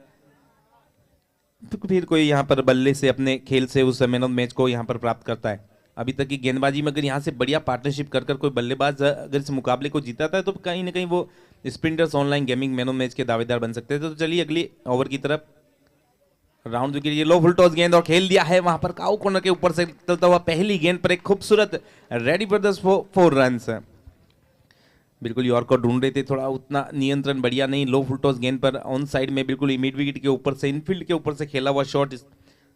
कोई यहाँ पर बल्ले से अपने खेल से उस मैन ऑफ मैच को यहाँ पर प्राप्त करता है। अभी तक की गेंदबाजी में अगर यहाँ से बढ़िया पार्टनरशिप कर कोई बल्लेबाज अगर इस मुकाबले को जीता है तो कहीं ना कहीं वो sprinters online gaming man of match के दावेदार बन सकते हैं। तो चलिए अगली ओवर की तरफ। राउंड विकेट, ये लो फुल टॉस गेंद और खेल दिया है वहां पर काउ कॉर्नर के ऊपर से चलता हुआ। पहली गेंद पर एक खूबसूरत रेडी ब्रदर्स 4 रन। बिल्कुल यॉर्कर ढूंढ रहे थे, थोड़ा उतना नियंत्रण बढ़िया नहीं। लो फुल टॉस गेंद पर ऑन साइड में बिल्कुल मिड विकेट के ऊपर से इनफील्ड के ऊपर से खेला हुआ शॉट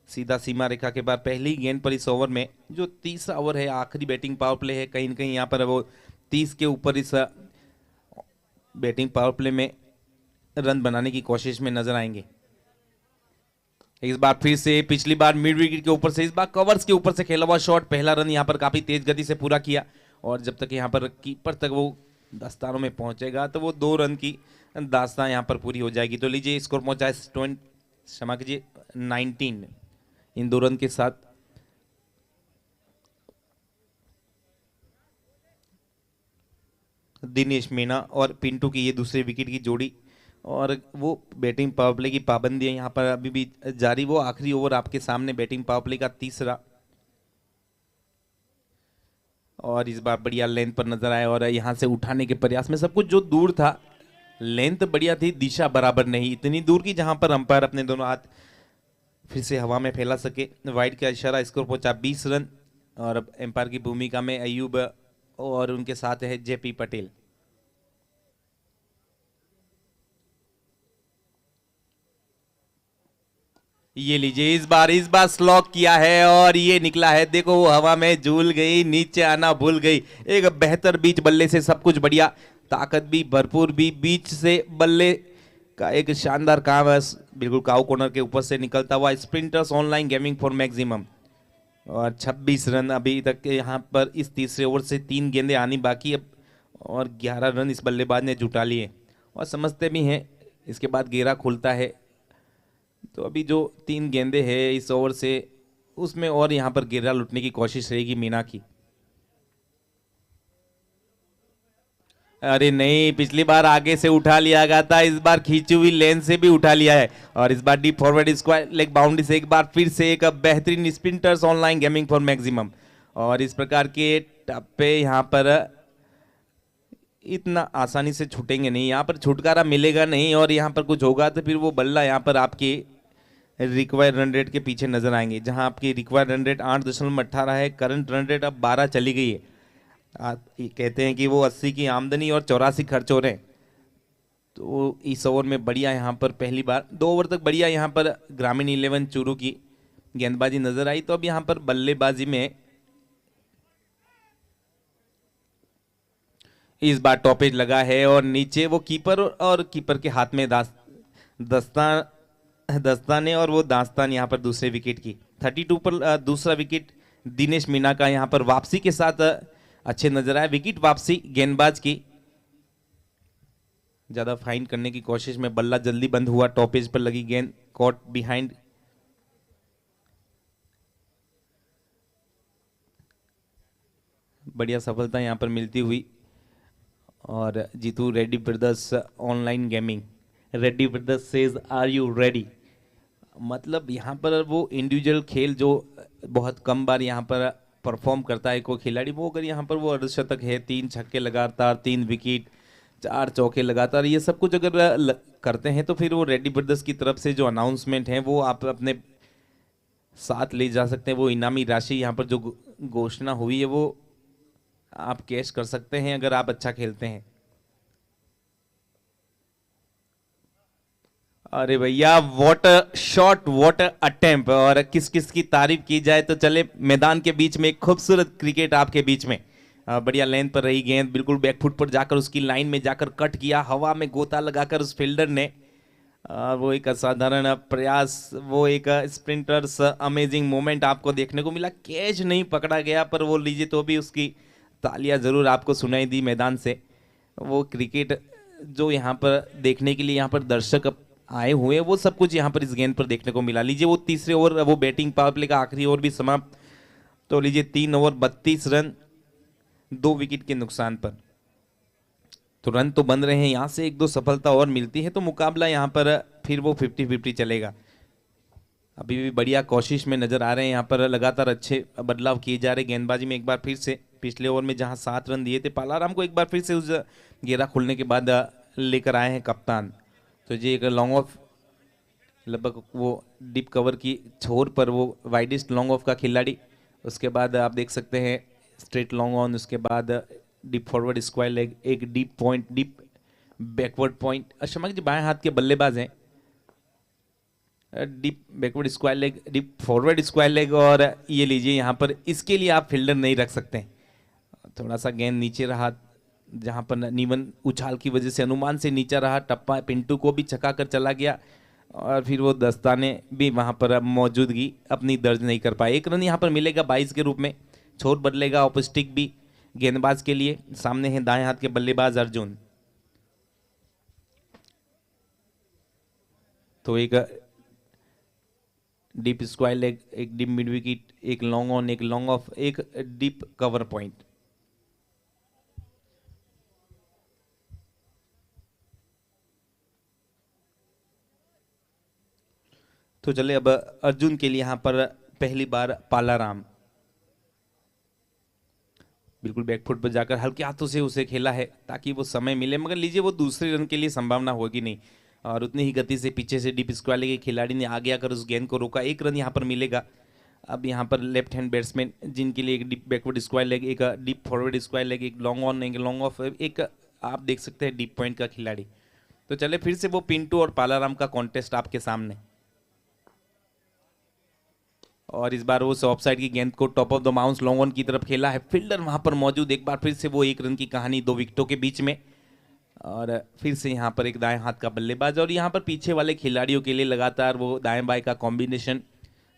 सीधा सीमा रेखा के बाद। पहली गेंद पर इस ओवर में जो तीसरा ओवर है, आखिरी बैटिंग पावर प्ले है, कहीं ना कहीं यहाँ पर वो 30 के ऊपर इस बैटिंग पावर प्ले में रन बनाने की कोशिश में नजर आएंगे। इस बार फिर से पिछली बार मिड विकेट के ऊपर से, इस बार कवर्स के ऊपर से खेला हुआ शॉट। पहला रन यहाँ पर काफी तेज गति से पूरा किया और जब तक यहाँ पर कीपर तक वो दस्तानों में पहुंचेगा तो वो 2 रन की दास्तान यहाँ पर पूरी हो जाएगी। तो लीजिए स्कोर पहुंचा है 19 इन 2 रन के साथ। दिनेश मीना और पिंटू की ये दूसरे विकेट की जोड़ी और वो बैटिंग पावर प्ले की पाबंदी है यहाँ पर अभी भी जारी। वो आखिरी ओवर आपके सामने बैटिंग पावर प्ले का तीसरा। और इस बार बढ़िया लेंथ पर नजर आया और यहां से उठाने के प्रयास में सब कुछ जो दूर था, लेंथ बढ़िया थी, दिशा बराबर नहीं, इतनी दूर की जहां पर अंपायर अपने दोनों हाथ फिर से हवा में फैला सके। वाइड का इशारा, स्कोर पहुंचा 20 रन। और अब एम्पायर की भूमिका में अयूब और उनके साथ है जेपी पटेल। ये लीजिए इस बार स्लॉक किया है और ये निकला है। देखो वो हवा में झूल गई, नीचे आना भूल गई। एक बेहतर बीच बल्ले से सब कुछ बढ़िया, ताकत भी भरपूर भी, बीच से बल्ले का एक शानदार काम है। बिल्कुल काउ कॉर्नर के ऊपर से निकलता हुआ sprinters online gaming for maximum. और 26 रन अभी तक यहाँ पर इस तीसरे ओवर से 3 गेंदें आनी बाकी अब, और 11 रन इस बल्लेबाज ने जुटा लिए और समझते भी हैं इसके बाद घेरा खुलता है। तो अभी जो 3 गेंदें हैं इस ओवर से उसमें और यहाँ पर घेरा लुटने की कोशिश रहेगी मीना की। अरे नहीं, पिछली बार आगे से उठा लिया गया था, इस बार खींची हुई लेन से भी उठा लिया है। और इस बार deep forward square leg boundary से एक बार फिर से एक बेहतरीन Sprinters online gaming for maximum. और इस प्रकार के टप्पे यहाँ पर इतना आसानी से छूटेंगे नहीं, यहाँ पर छुटकारा मिलेगा नहीं। और यहाँ पर कुछ होगा तो फिर वो बल्ला यहाँ पर आपकी रिक्वायर्ड रन रेट के पीछे नजर आएंगे। जहां आपकी रिक्वायर्ड रन रेट 8.18 है, करंट रन रेट अब 12 चली गई है। कहते हैं कि वो 80 की आमदनी और 84 खर्च हो रहे हैं। तो इस ओवर में बढ़िया यहाँ पर पहली बार 2 ओवर तक बढ़िया यहाँ पर ग्रामीण 11 चूरू की गेंदबाजी नजर आई। तो अब यहाँ पर बल्लेबाजी में इस बार टॉपेज लगा है और नीचे वो कीपर और कीपर के हाथ में दस्ताने और वो दास्तान यहाँ पर दूसरे विकेट की 32 पर दूसरा विकेट दिनेश मीना का यहाँ पर वापसी के साथ अच्छे नजर आए। विकेट वापसी गेंदबाज की, ज्यादा फाइन करने की कोशिश में बल्ला जल्दी बंद हुआ। टॉपेज पर लगी गेंद कॉट बिहाइंड। बढ़िया सफलता यहां पर मिलती हुई। और Jitu Reddy brothers online gaming, Reddy brothers says are you ready. मतलब यहाँ पर वो इंडिविजुअल खेल जो बहुत कम बार यहाँ पर परफॉर्म करता है कोई खिलाड़ी, वो अगर यहाँ पर वो अर्धशतक है, 3 छक्के लगातार, 3 विकेट, 4 चौके लगातार, ये सब कुछ अगर करते हैं तो फिर वो रेड्डी ब्रदर्स की तरफ से जो अनाउंसमेंट है वो आप अपने साथ ले जा सकते हैं। वो इनामी राशि यहाँ पर जो घोषणा हुई है वो आप कैश कर सकते हैं अगर आप अच्छा खेलते हैं। अरे भैया what a shot, what a attempt. और किस किस की तारीफ की जाए तो चले, मैदान के बीच में एक खूबसूरत क्रिकेट आपके बीच में। बढ़िया लेंथ पर रही गेंद, बिल्कुल बैकफुट पर जाकर उसकी लाइन में जाकर कट किया, हवा में गोता लगाकर उस फील्डर ने वो एक असाधारण प्रयास, वो एक स्प्रिंटर्स अमेजिंग मोमेंट आपको देखने को मिला। कैच नहीं पकड़ा गया पर वो लीजिए तो भी उसकी तालियां जरूर आपको सुनाई दी मैदान से। वो क्रिकेट जो यहाँ पर देखने के लिए यहाँ पर दर्शक आए हुए हैं वो सब कुछ यहाँ पर इस गेंद पर देखने को मिला। लीजिए वो तीसरे ओवर, वो बैटिंग पावर प्ले का आखिरी ओवर भी समाप्त। तो लीजिए 3 ओवर 32 रन, 2 विकेट के नुकसान पर। तो रन तो बन रहे हैं, यहाँ से एक दो सफलता और मिलती है तो मुकाबला यहाँ पर फिर वो 50-50 चलेगा। अभी भी बढ़िया कोशिश में नजर आ रहे हैं यहाँ पर, लगातार अच्छे बदलाव किए जा रहे गेंदबाजी में। एक बार फिर से पिछले ओवर में जहां 7 रन दिए थे पालाराम को, एक बार फिर से उस घेरा खुलने के बाद लेकर आए हैं कप्तान। तो ये एक लॉन्ग ऑफ, लगभग वो डीप कवर की छोर पर वो वाइडेस्ट लॉन्ग ऑफ का खिलाड़ी। उसके बाद आप देख सकते हैं स्ट्रेट लॉन्ग ऑन, उसके बाद डीप फॉरवर्ड स्क्वायर लेग, एक deep point, deep backward point. Ashmak ji बाएं हाथ के बल्लेबाज हैं। Deep backward square leg, deep forward square leg, और ये लीजिए यहाँ पर इसके लिए आप फील्डर नहीं रख सकते। थोड़ा सा गेंद नीचे रहा, जहाँ पर नीवन उछाल की वजह से अनुमान से नीचा रहा, टप्पा पिंटू को भी छका कर चला गया और फिर वो दस्ताने भी वहाँ पर मौजूदगी अपनी दर्ज नहीं कर पाए। 1 रन यहाँ पर मिलेगा 22 के रूप में। छोर बदलेगा ऑफ स्टिक भी गेंदबाज के लिए। सामने है दाएं हाथ के बल्लेबाज अर्जुन। तो एक डीप स्क्वायर लेग, एक डीप मिड विकेट, एक लॉन्ग ऑन, एक लॉन्ग ऑफ, एक डीप कवर पॉइंट। तो चले अब अर्जुन के लिए यहां पर पहली बार पालाराम, बिल्कुल बैकफुट पर जाकर हल्के हाथों से उसे खेला है ताकि वो समय मिले, मगर लीजिए वो दूसरे रन के लिए संभावना होगी नहीं। और उतनी ही गति से पीछे से डीप स्क्वायर लेग के खिलाड़ी ने आगे आकर उस गेंद को रोका। 1 रन यहाँ पर मिलेगा। अब यहाँ पर लेफ्ट हैंड बैट्समैन जिनके लिए एक डीप बैकवर्ड स्क्वायर लेग, एक डीप फॉरवर्ड स्क्वायर लेग, एक लॉन्ग ऑन, एक लॉन्ग ऑफ, एक आप देख सकते हैं डीप पॉइंट का खिलाड़ी। तो चले फिर से वो पिंटू और पालाराम का कॉन्टेस्ट आपके सामने। और इस बार उस ऑफसाइड की गेंद को top of the mouse long on की तरफ खेला है, फील्डर वहां पर मौजूद। एक बार फिर से वो 1 रन की कहानी 2 विकेटों के बीच में। और फिर से यहाँ पर एक दाएं हाथ का बल्लेबाज, और यहाँ पर पीछे वाले खिलाड़ियों के लिए लगातार वो दाएं बाएं का कॉम्बिनेशन,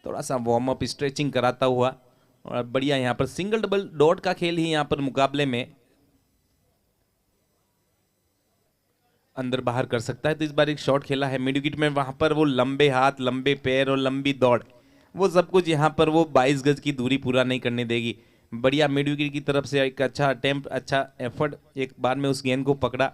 थोड़ा सा वार्म अप स्ट्रेचिंग कराता हुआ। और बढ़िया यहाँ पर सिंगल डबल डॉट का खेल ही यहाँ पर मुकाबले में अंदर बाहर कर सकता है। तो इस बार एक शॉट खेला है मिड विकेट में, वहां पर वो लंबे हाथ, लंबे पैर और लंबी दौड़, वो सब कुछ यहाँ पर वो 22 गज की दूरी पूरा नहीं करने देगी। बढ़िया मिड विकेट की तरफ से एक अच्छा अटेम्प्ट, अच्छा एफर्ट, एक बार में उस गेंद को पकड़ा।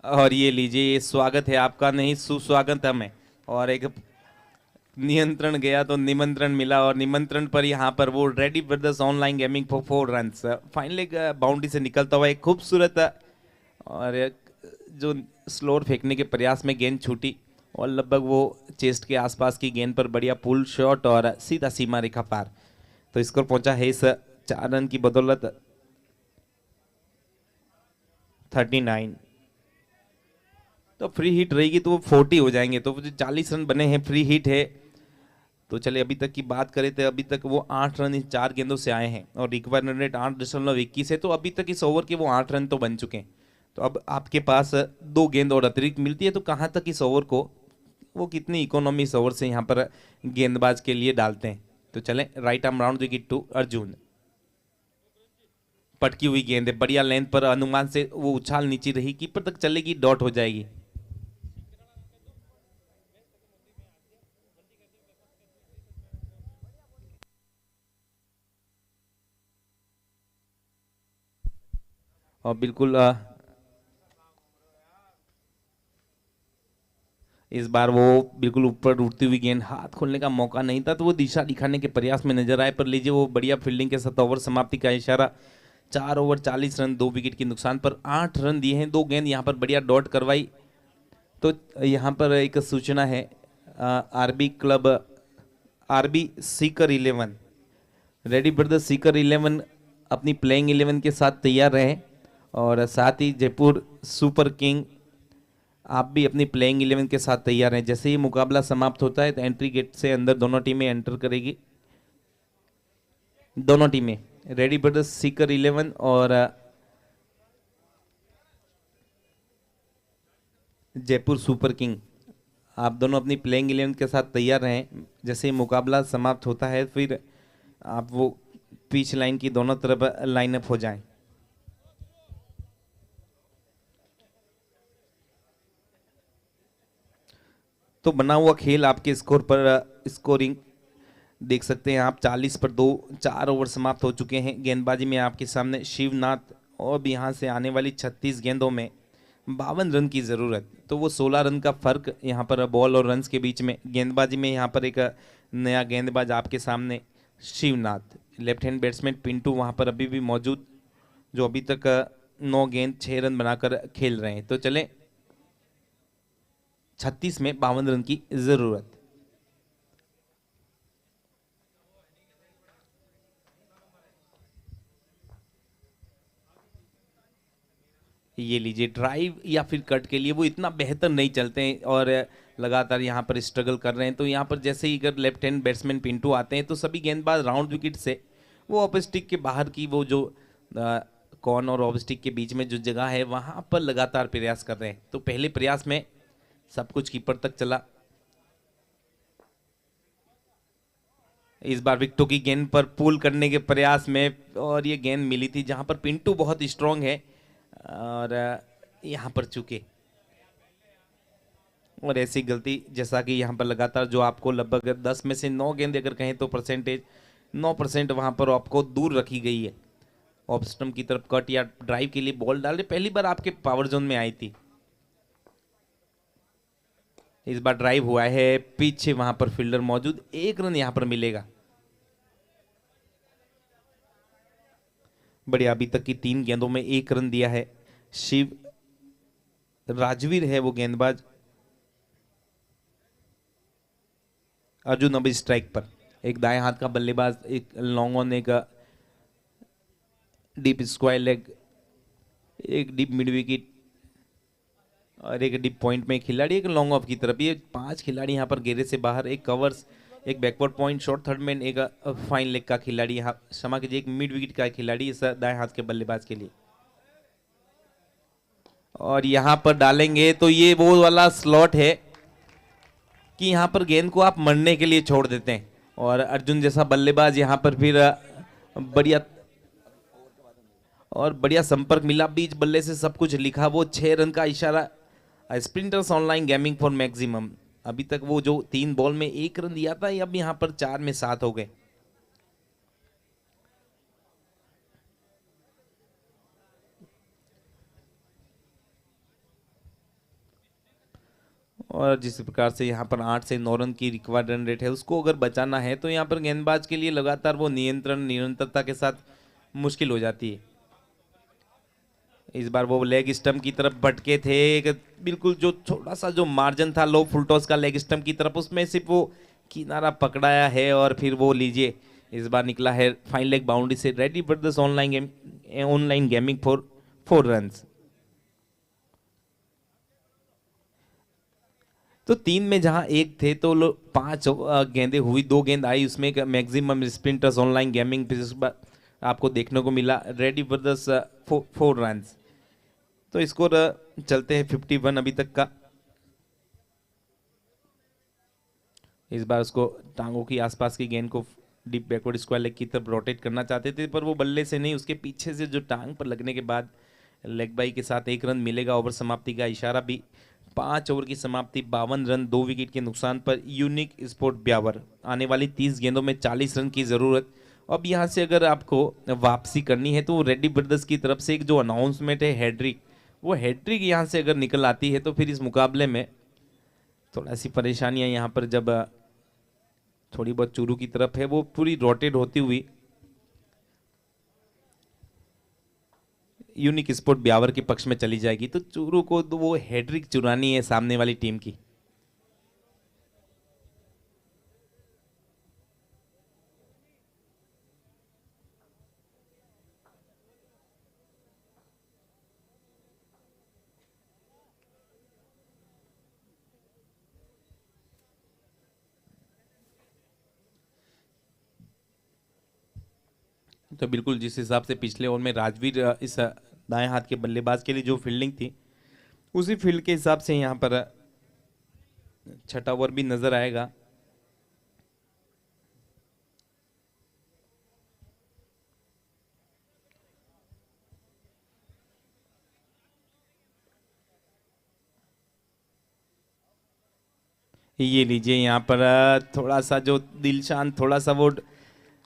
और ये लीजिए, ये स्वागत है आपका, नहीं सुस्वागत हमें। और एक नियंत्रण गया तो निमंत्रण मिला, और निमंत्रण पर यहाँ पर वो ready Brothers online gaming for 4 run. Finally एक बाउंड्री से निकलता हुआ एक खूबसूरत और एक जो स्लोर फेंकने के प्रयास में गेंद छूटी और लगभग वो चेस्ट के आसपास की गेंद पर बढ़िया पुल शॉट और सीधा सीमा रेखा पार। तो स्कोर पहुंचा है इस 4 रन की बदौलत 39। तो फ्री हिट रहेगी तो वो 40 हो जाएंगे, तो जो 40 रन बने हैं फ्री हिट है। तो चले अभी तक की बात करें तो अभी तक वो 8 रन इन 4 गेंदों से आए हैं और रिक्वायर्ड रन रेट 8.21 है। तो अभी तक इस ओवर के वो 8 रन तो बन चुके हैं। तो अब आपके पास 2 गेंद और अतिरिक्त मिलती है, तो कहाँ तक इस ओवर को वो कितनी इकोनॉमी इस ओवर से यहाँ पर गेंदबाज के लिए डालते हैं। तो चलें right arm round wicket to Arjun. पटकी हुई गेंद है, बढ़िया लेंथ पर, अनुमान से वो उछाल नीचे रही, कीपर तक चलेगी, डॉट हो जाएगी। और बिल्कुल इस बार वो बिल्कुल ऊपर उड़ती हुई गेंद, हाथ खोलने का मौका नहीं था तो वो दिशा दिखाने के प्रयास में नजर आए, पर लीजिए वो बढ़िया फील्डिंग के साथ ओवर समाप्ति का इशारा। 4 ओवर 40 रन, 2 विकेट के नुकसान पर 8 रन दिए हैं, 2 गेंद यहाँ पर बढ़िया डॉट करवाई। तो यहाँ पर एक सूचना है, आरबी सीकर 11, रेडी ब्रदर सीकर 11 अपनी प्लेइंग 11 के साथ तैयार रहें, और साथ ही जयपुर सुपर किंग आप भी अपनी प्लेइंग 11 के साथ तैयार हैं। जैसे ही मुकाबला समाप्त होता है तो एंट्री गेट से अंदर दोनों टीमें एंटर करेगी। दोनों टीमें रेडी ब्रदर्स सीकर 11 और जयपुर सुपर किंग, आप दोनों अपनी प्लेइंग 11 के साथ तैयार रहें। जैसे ही मुकाबला समाप्त होता है फिर आप वो पिच लाइन की दोनों तरफ लाइनअप हो जाएं। तो बना हुआ खेल आपके स्कोर पर स्कोरिंग देख सकते हैं आप, 40 पर 2, 4 ओवर समाप्त हो चुके हैं। गेंदबाजी में आपके सामने शिवनाथ, और भी यहाँ से आने वाली 36 गेंदों में 52 रन की ज़रूरत, तो वो 16 रन का फर्क यहाँ पर बॉल और रन्स के बीच में। गेंदबाजी में यहाँ पर एक नया गेंदबाज आपके सामने Shivnath, left hand batsman Pintu वहाँ पर अभी भी मौजूद, जो अभी तक 9 गेंद 6 रन बनाकर खेल रहे हैं। तो चले 36 में 52 रन की जरूरत। ये लीजिए ड्राइव या फिर कट के लिए वो इतना बेहतर नहीं चलते हैं और लगातार यहाँ पर स्ट्रगल कर रहे हैं। तो यहाँ पर जैसे ही अगर लेफ्ट हैंड बैट्समैन पिंटू आते हैं तो सभी गेंदबाज राउंड विकेट से वो ऑफ स्टिक के बाहर की वो जो कॉर्न और ऑफ स्टिक के बीच में जो जगह है वहाँ पर लगातार प्रयास कर रहे हैं। तो पहले प्रयास में सब कुछ कीपर तक चला। इस बार विकेटों की गेंद पर पुल करने के प्रयास में, और ये गेंद मिली थी जहां पर पिंटू बहुत स्ट्रांग है और यहां पर चुके। और ऐसी गलती जैसा कि यहां पर लगातार जो आपको लगभग 10 में से 9 गेंद अगर कहें तो परसेंटेज 9% वहां पर आपको दूर रखी गई है। ऑफ स्टंप की तरफ कट या ड्राइव के लिए बॉल डाल रहे, पहली बार आपके पावर जोन में आई थी। इस बार ड्राइव हुआ है, पीछे वहां पर फील्डर मौजूद, 1 रन यहां पर मिलेगा। बढ़िया, अभी तक की 3 गेंदों में 1 रन दिया है। शिव राजवीर है वो गेंदबाज। अर्जुन अभी स्ट्राइक पर, एक दाएं हाथ का बल्लेबाज, एक लॉन्ग ऑन, एक डीप स्क्वायर लेग, एक डीप मिड विकेट और एक डीप पॉइंट में खिलाड़ी, एक लॉन्ग ऑफ की तरफ। ये 5 खिलाड़ी यहाँ पर घेरे से बाहर, एक कवर्स, एक backward point short third man, एक फाइन लेग का खिलाड़ी, यहाँ क्षमा कीजिए एक मिड विकेट का खिलाड़ी इस दाएं हाथ के बल्लेबाज के लिए। और यहाँ पर डालेंगे तो ये वो वाला स्लॉट है कि यहाँ पर गेंद को आप मरने के लिए छोड़ देते हैं, और अर्जुन जैसा बल्लेबाज यहाँ पर फिर बढ़िया संपर्क मिला, बीच बल्ले से सब कुछ लिखा, वो 6 रन का इशारा। Sprinters online gaming for maximum, अभी तक वो जो 3 बॉल में 1 रन दिया था, अब यहाँ पर 4 में 7 हो गए। और जिस प्रकार से यहाँ पर 8 से 9 रन की रिक्वायर्ड रन रेट है, उसको अगर बचाना है तो यहाँ पर गेंदबाज के लिए लगातार वो निरंतरता के साथ मुश्किल हो जाती है। इस बार वो लेग स्टंप की तरफ भटके थे, बिल्कुल जो छोटा सा जो मार्जिन था लो फुल टॉस का लेग स्टंप की तरफ, उसमें सिर्फ वो किनारा पकड़ाया है और फिर वो लीजिए इस बार निकला है फाइन लेग बाउंड्री से। Ready Brothers online gaming for 4 run. तो 3 में जहां 1 थे तो 5 गेंदें हुई, 2 गेंद आई, उसमें मैक्सिमम स्प्रिंटर्स ऑनलाइन गेमिंग आपको देखने को मिला। Ready brothers 4 run. तो स्कोर चलते हैं 51 अभी तक का। इस बार उसको टांगों की आसपास की गेंद को डीप बैकवर्ड स्क्वायर लेग की तरफ रोटेट करना चाहते थे, पर वो बल्ले से नहीं, उसके पीछे से जो टांग पर लगने के बाद लेग बाई के साथ 1 रन मिलेगा। ओवर समाप्ति का इशारा भी। 5 ओवर की समाप्ति, 52 रन, 2 विकेट के नुकसान पर यूनिक स्पोर्ट ब्यावर। आने वाली 30 गेंदों में 40 रन की जरूरत। अब यहाँ से अगर आपको वापसी करनी है तो रेडी ब्रदर्स की तरफ से एक जो अनाउंसमेंट है हैट्रिक, वो हैट्रिक यहाँ से अगर निकल आती है तो फिर इस मुकाबले में थोड़ा सी परेशानियां यहाँ पर जब थोड़ी बहुत चूरू की तरफ है, वो पूरी रोटेट होती हुई यूनिक स्पोर्ट ब्यावर के पक्ष में चली जाएगी, तो चूरू को तो वो हैट्रिक चुरानी है सामने वाली टीम की। तो बिल्कुल जिस हिसाब से पिछले ओवर में राजवीर इस दाएं हाथ के बल्लेबाज के लिए जो फील्डिंग थी, उसी फील्ड के हिसाब से यहाँ पर छठा ओवर भी नजर आएगा। ये लीजिए यहाँ पर थोड़ा सा जो दिलशान, थोड़ा सा वो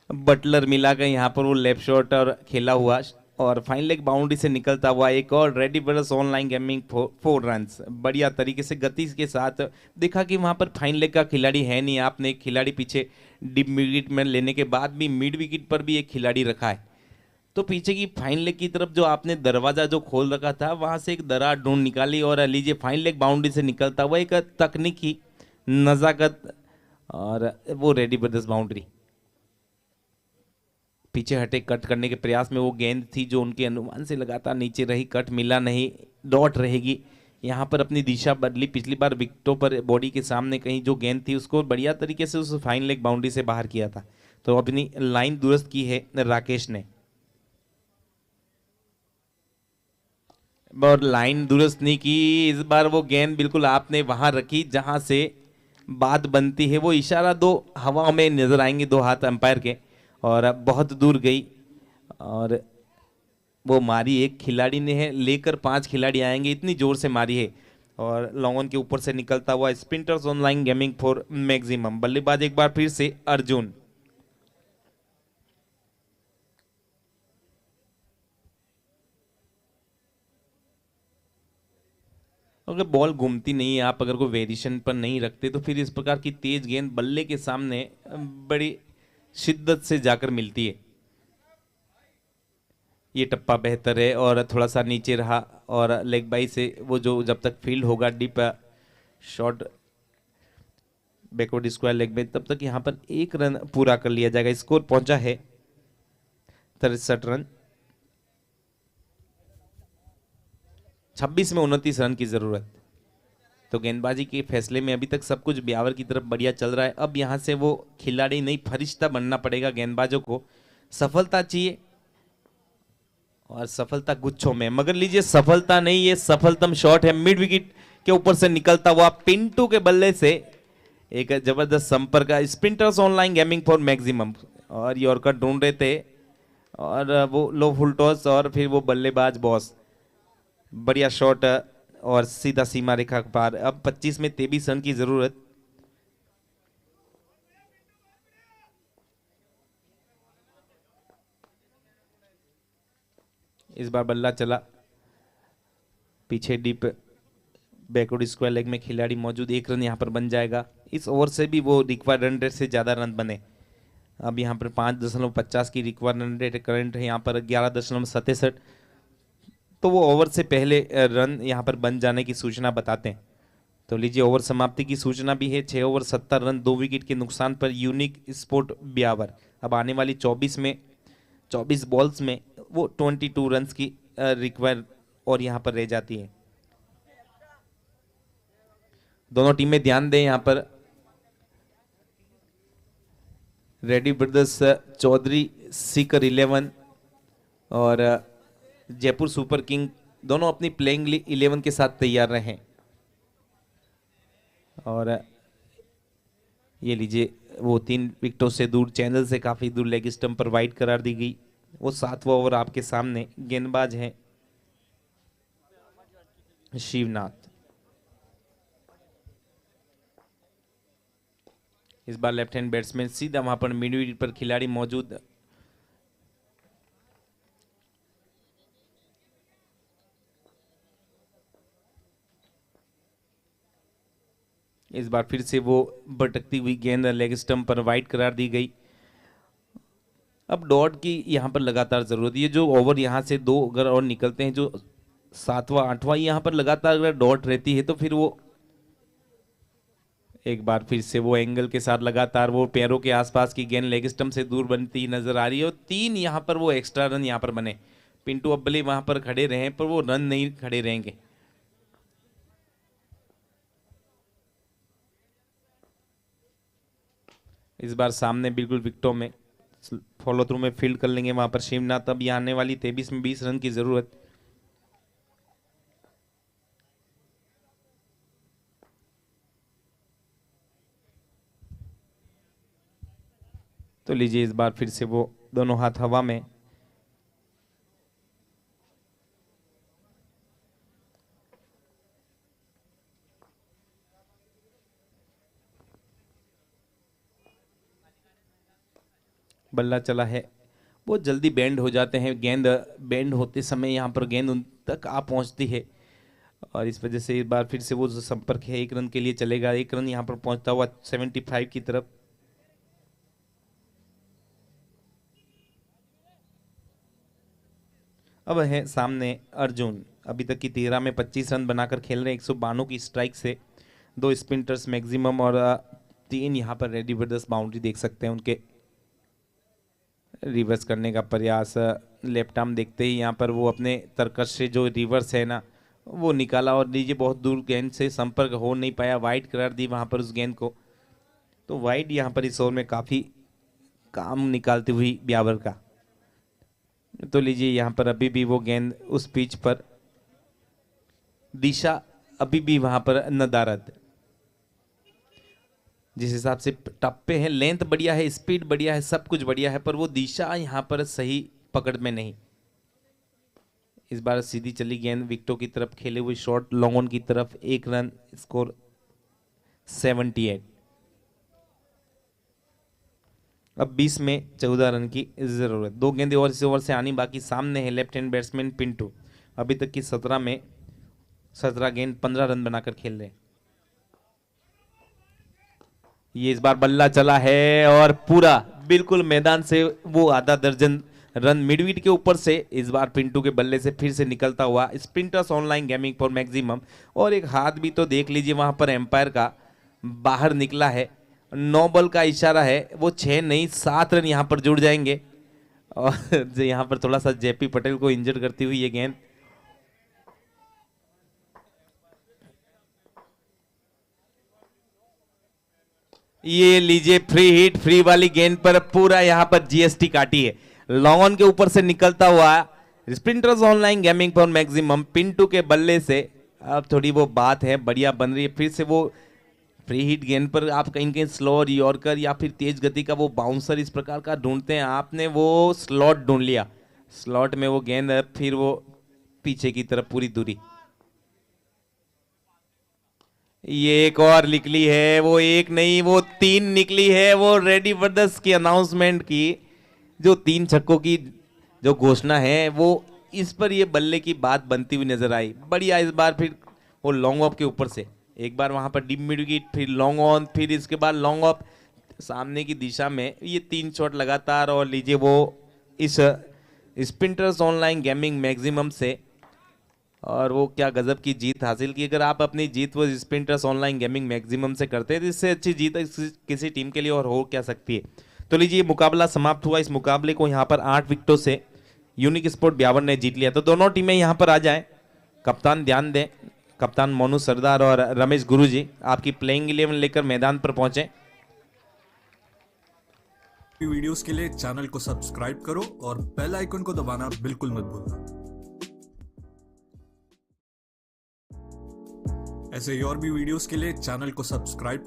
बटलर मिला कर यहाँ पर वो लेफ्ट शॉट और खेला हुआ, और फाइन लेग बाउंड्री से निकलता हुआ एक और ready Brothers online gaming 4 runs बढ़िया तरीके से गति के साथ। देखा कि वहाँ पर फाइन लेग का खिलाड़ी है नहीं, आपने एक खिलाड़ी पीछे डिप विकेट में लेने के बाद भी मिड विकेट पर भी एक खिलाड़ी रखा है, तो पीछे की फाइन लेग की तरफ जो आपने दरवाजा जो खोल रखा था वहां से एक दरार ढूंढ निकाली, और लीजिए फाइन लेग बाउंड्री से निकलता हुआ एक तकनीकी नजाकत और वो रेडी ब्रदर्स बाउंड्री। पीछे हटे कट करने के प्रयास में वो गेंद थी जो उनके अनुमान से लगातार नीचे रही, कट मिला नहीं, डॉट रहेगी। यहाँ पर अपनी दिशा बदली, पिछली बार विकेटों पर बॉडी के सामने कहीं जो गेंद थी उसको बढ़िया तरीके से उस फाइन लेग बाउंड्री से बाहर किया था, तो अपनी लाइन दुरुस्त की है राकेश ने। और लाइन दुरुस्त नहीं की, इस बार वो गेंद बिल्कुल आपने वहां रखी जहां से बात बनती है, वो इशारा दो हवा में नजर आएंगे, दो हाथ अंपायर के, और बहुत दूर गई, और वो मारी एक खिलाड़ी ने है, लेकर 5 खिलाड़ी आएंगे, इतनी जोर से मारी है, और लॉन्ग ऑन के ऊपर से निकलता हुआ sprinters online gaming for maximum. बल्लेबाज एक बार फिर से अर्जुन। अगर बॉल घूमती नहीं है, आप अगर कोई वेरिएशन पर नहीं रखते, तो फिर इस प्रकार की तेज गेंद बल्ले के सामने बड़ी शिद्दत से जाकर मिलती है। ये टप्पा बेहतर है और थोड़ा सा नीचे रहा, और लेग बाई से वो जो जब तक फील्ड होगा deep shot backward square leg में, तब तक यहाँ पर 1 रन पूरा कर लिया जाएगा। स्कोर पहुंचा है 63 रन। 26 में 29 रन की जरूरत। तो गेंदबाजी के फैसले में अभी तक सब कुछ ब्यावर की तरफ बढ़िया चल रहा है। अब यहां से वो खिलाड़ी नहीं, फरिश्ता बनना पड़ेगा गेंदबाजों को। सफलता चाहिए, और सफलता गुच्छों में, मगर लीजिए सफलता नहीं, ये सफलतम शॉट है, मिड विकेट के ऊपर से निकलता हुआ पिंटू के बल्ले से एक जबरदस्त संपर्क। Sprinters online gaming for maximum, और यॉर्कर ढूंढ रहे थे, और वो लो फुल टॉस, और फिर वो बल्लेबाज बॉस, बढ़िया शॉट और सीधा सीमा रेखा पार। अब 25 में 23 रन की जरूरत। इस बार बल्ला चला पीछे डीप बैकवर्ड स्क्वायर लेग में खिलाड़ी मौजूद, 1 रन यहाँ पर बन जाएगा। इस ओवर से भी वो रिक्वायर्ड रन रेट से ज्यादा रन बने। अब यहाँ पर 5.50 की रिक्वायर्ड रन रेट करंट है, यहाँ पर 11.67, तो वो ओवर से पहले रन यहाँ पर बन जाने की सूचना बताते हैं। तो लीजिए ओवर समाप्ति की सूचना भी है। 6 ओवर 70 रन 2 विकेट के नुकसान पर यूनिक स्पोर्ट ब्यावर अब आने वाली 24 बॉल्स में वो 22 रन की रिक्वायर और यहाँ पर रह जाती है। दोनों टीमें ध्यान दें यहाँ पर, रेडी ब्रदर्स चौधरी सीकर 11 और जयपुर सुपर किंग दोनों अपनी प्लेइंग 11 के साथ तैयार रहे। और ये लीजिए वो 3 विकेटों से दूर, चैनल से काफी दूर लेग स्टंप पर वाइड करार दी गई। वो 7वां ओवर आपके सामने। गेंदबाज हैं शिवनाथ। इस बार लेफ्ट हैंड बैट्समैन, सीधा वहां पर मिड विकेट पर खिलाड़ी मौजूद। इस बार फिर से वो भटकती हुई गेंद लेग स्टंप पर वाइड करार दी गई। अब डॉट की यहाँ पर लगातार जरूरत है। ये जो ओवर यहाँ से 2 अगर और निकलते हैं, जो 7वां 8वां, यहाँ पर लगातार अगर डॉट रहती है तो फिर वो एक बार फिर से वो एंगल के साथ लगातार वो पैरों के आसपास की गेंद लेग स्टंप से दूर बनती नजर आ रही है। और 3 यहाँ पर वो एक्स्ट्रा रन यहाँ पर बने। पिंटू अब भले वहां पर खड़े रहे पर वो रन नहीं खड़े रहेंगे। इस बार सामने बिल्कुल विकेटों में फॉलो थ्रू में फील्ड कर लेंगे वहां पर शिवनाथ। अब यहाँ आने वाली 23 में 20 रन की जरूरत। तो लीजिए इस बार फिर से वो दोनों हाथ हवा में। बल्ला चला है, बहुत जल्दी बैंड हो जाते हैं। गेंद बैंड होते समय यहाँ पर गेंद उन तक आ पहुंचती है और इस वजह से इस बार फिर से वो जो संपर्क है 1 रन के लिए चलेगा। 1 रन यहाँ पर पहुंचता हुआ 75 की तरफ। अब है सामने अर्जुन, अभी तक की 13 में 25 रन बनाकर खेल रहे हैं 192 की स्ट्राइक से। 2 स्पिंटर्स मैक्सिमम और 3 यहाँ पर रेडी ब्रदर्स बाउंड्री देख सकते हैं उनके। रिवर्स करने का प्रयास, लेफ्ट आर्म देखते ही यहाँ पर वो अपने तरकश से जो रिवर्स है ना वो निकाला और लीजिए बहुत दूर गेंद से संपर्क हो नहीं पाया। वाइड करार दी वहाँ पर उस गेंद को। तो वाइड यहाँ पर इस ओवर में काफ़ी काम निकालती हुई ब्यावर का। तो लीजिए यहाँ पर अभी भी वो गेंद उस पिच पर, दिशा अभी भी वहां पर नदारद। जिस हिसाब से टप्पे हैं, लेंथ बढ़िया है, स्पीड बढ़िया है, सब कुछ बढ़िया है, पर वो दिशा यहाँ पर सही पकड़ में नहीं। इस बार सीधी चली गेंद विकेटों की तरफ खेले हुए शॉट लॉन्ग ऑन की तरफ। 1 रन, स्कोर 78। अब 20 में 14 रन की जरूरत। 2 गेंदें और इस ओवर से आनी बाकी। सामने है लेफ्ट हैंड बैट्समैन पिंटू, अभी तक की 17 में 17 गेंद 15 रन बनाकर खेल रहे हैं। ये इस बार बल्ला चला है और पूरा बिल्कुल मैदान से वो आधा दर्जन रन मिडविकेट के ऊपर से इस बार पिंटू के बल्ले से फिर से निकलता हुआ। Sprinters online gaming for maximum. और एक हाथ भी तो देख लीजिए वहां पर एम्पायर का बाहर निकला है। 9 बॉल का इशारा है, वो 6 नहीं 7 रन यहां पर जुड़ जाएंगे। और यहां पर थोड़ा सा जेपी पटेल को इंजर्ड करती हुई ये गेंद। ये लीजिए फ्री हिट, फ्री वाली गेंद पर पूरा यहां पर जीएसटी काटी है। लॉन्ग ऑन के ऊपर से निकलता हुआ sprinters online gaming for maximum Pintu के बल्ले से। अब थोड़ी वो बात है बढ़िया बन रही है। फिर से वो फ्री हिट गेंद पर आप कहीं कहीं स्लो यॉर्कर या फिर तेज गति का वो बाउंसर इस प्रकार का ढूंढते हैं, आपने वो स्लॉट ढूंढ लिया। स्लॉट में वो गेंद है, फिर वो पीछे की तरफ पूरी दूरी। ये एक और निकली है, वो एक नहीं वो 3 निकली है। वो रेडी ब्रदर्स की अनाउंसमेंट की जो 3 छक्कों की जो घोषणा है वो इस पर ये बल्ले की बात बनती हुई नजर आई। बढ़िया इस बार फिर वो लॉन्ग ऑफ के ऊपर से एक बार वहां पर डीप मिड विकेट, फिर लॉन्ग ऑन, फिर इसके बाद लॉन्ग ऑफ सामने की दिशा में। ये 3 शॉट लगातार और लीजिए वो इस स्प्रिंटर्स ऑनलाइन गेमिंग मैक्सिमम से। और वो क्या गजब की जीत हासिल की। अगर आप अपनी जीत वो स्प्रिंटर्स ऑनलाइन गेमिंग मैक्सिमम से करते हैं तो इससे अच्छी जीत किसी टीम के लिए और हो क्या सकती है। तो लीजिए मुकाबला समाप्त हुआ। इस मुकाबले को यहाँ पर 8 विकेटों से यूनिक स्पोर्ट ब्यावर ने जीत लिया। तो दोनों टीमें यहाँ पर आ जाएं। कप्तान ध्यान दें, कप्तान मोनू सरदार और रमेश गुरुजी आपकी प्लेइंग 11 लेकर मैदान पर पहुंचे। वीडियोस के लिए चैनल को सब्सक्राइब करो और बेल आइकन को दबाना बिल्कुल मत भूलना। ऐसे ही और भी वीडियोस के लिए चैनल को सब्सक्राइब करो।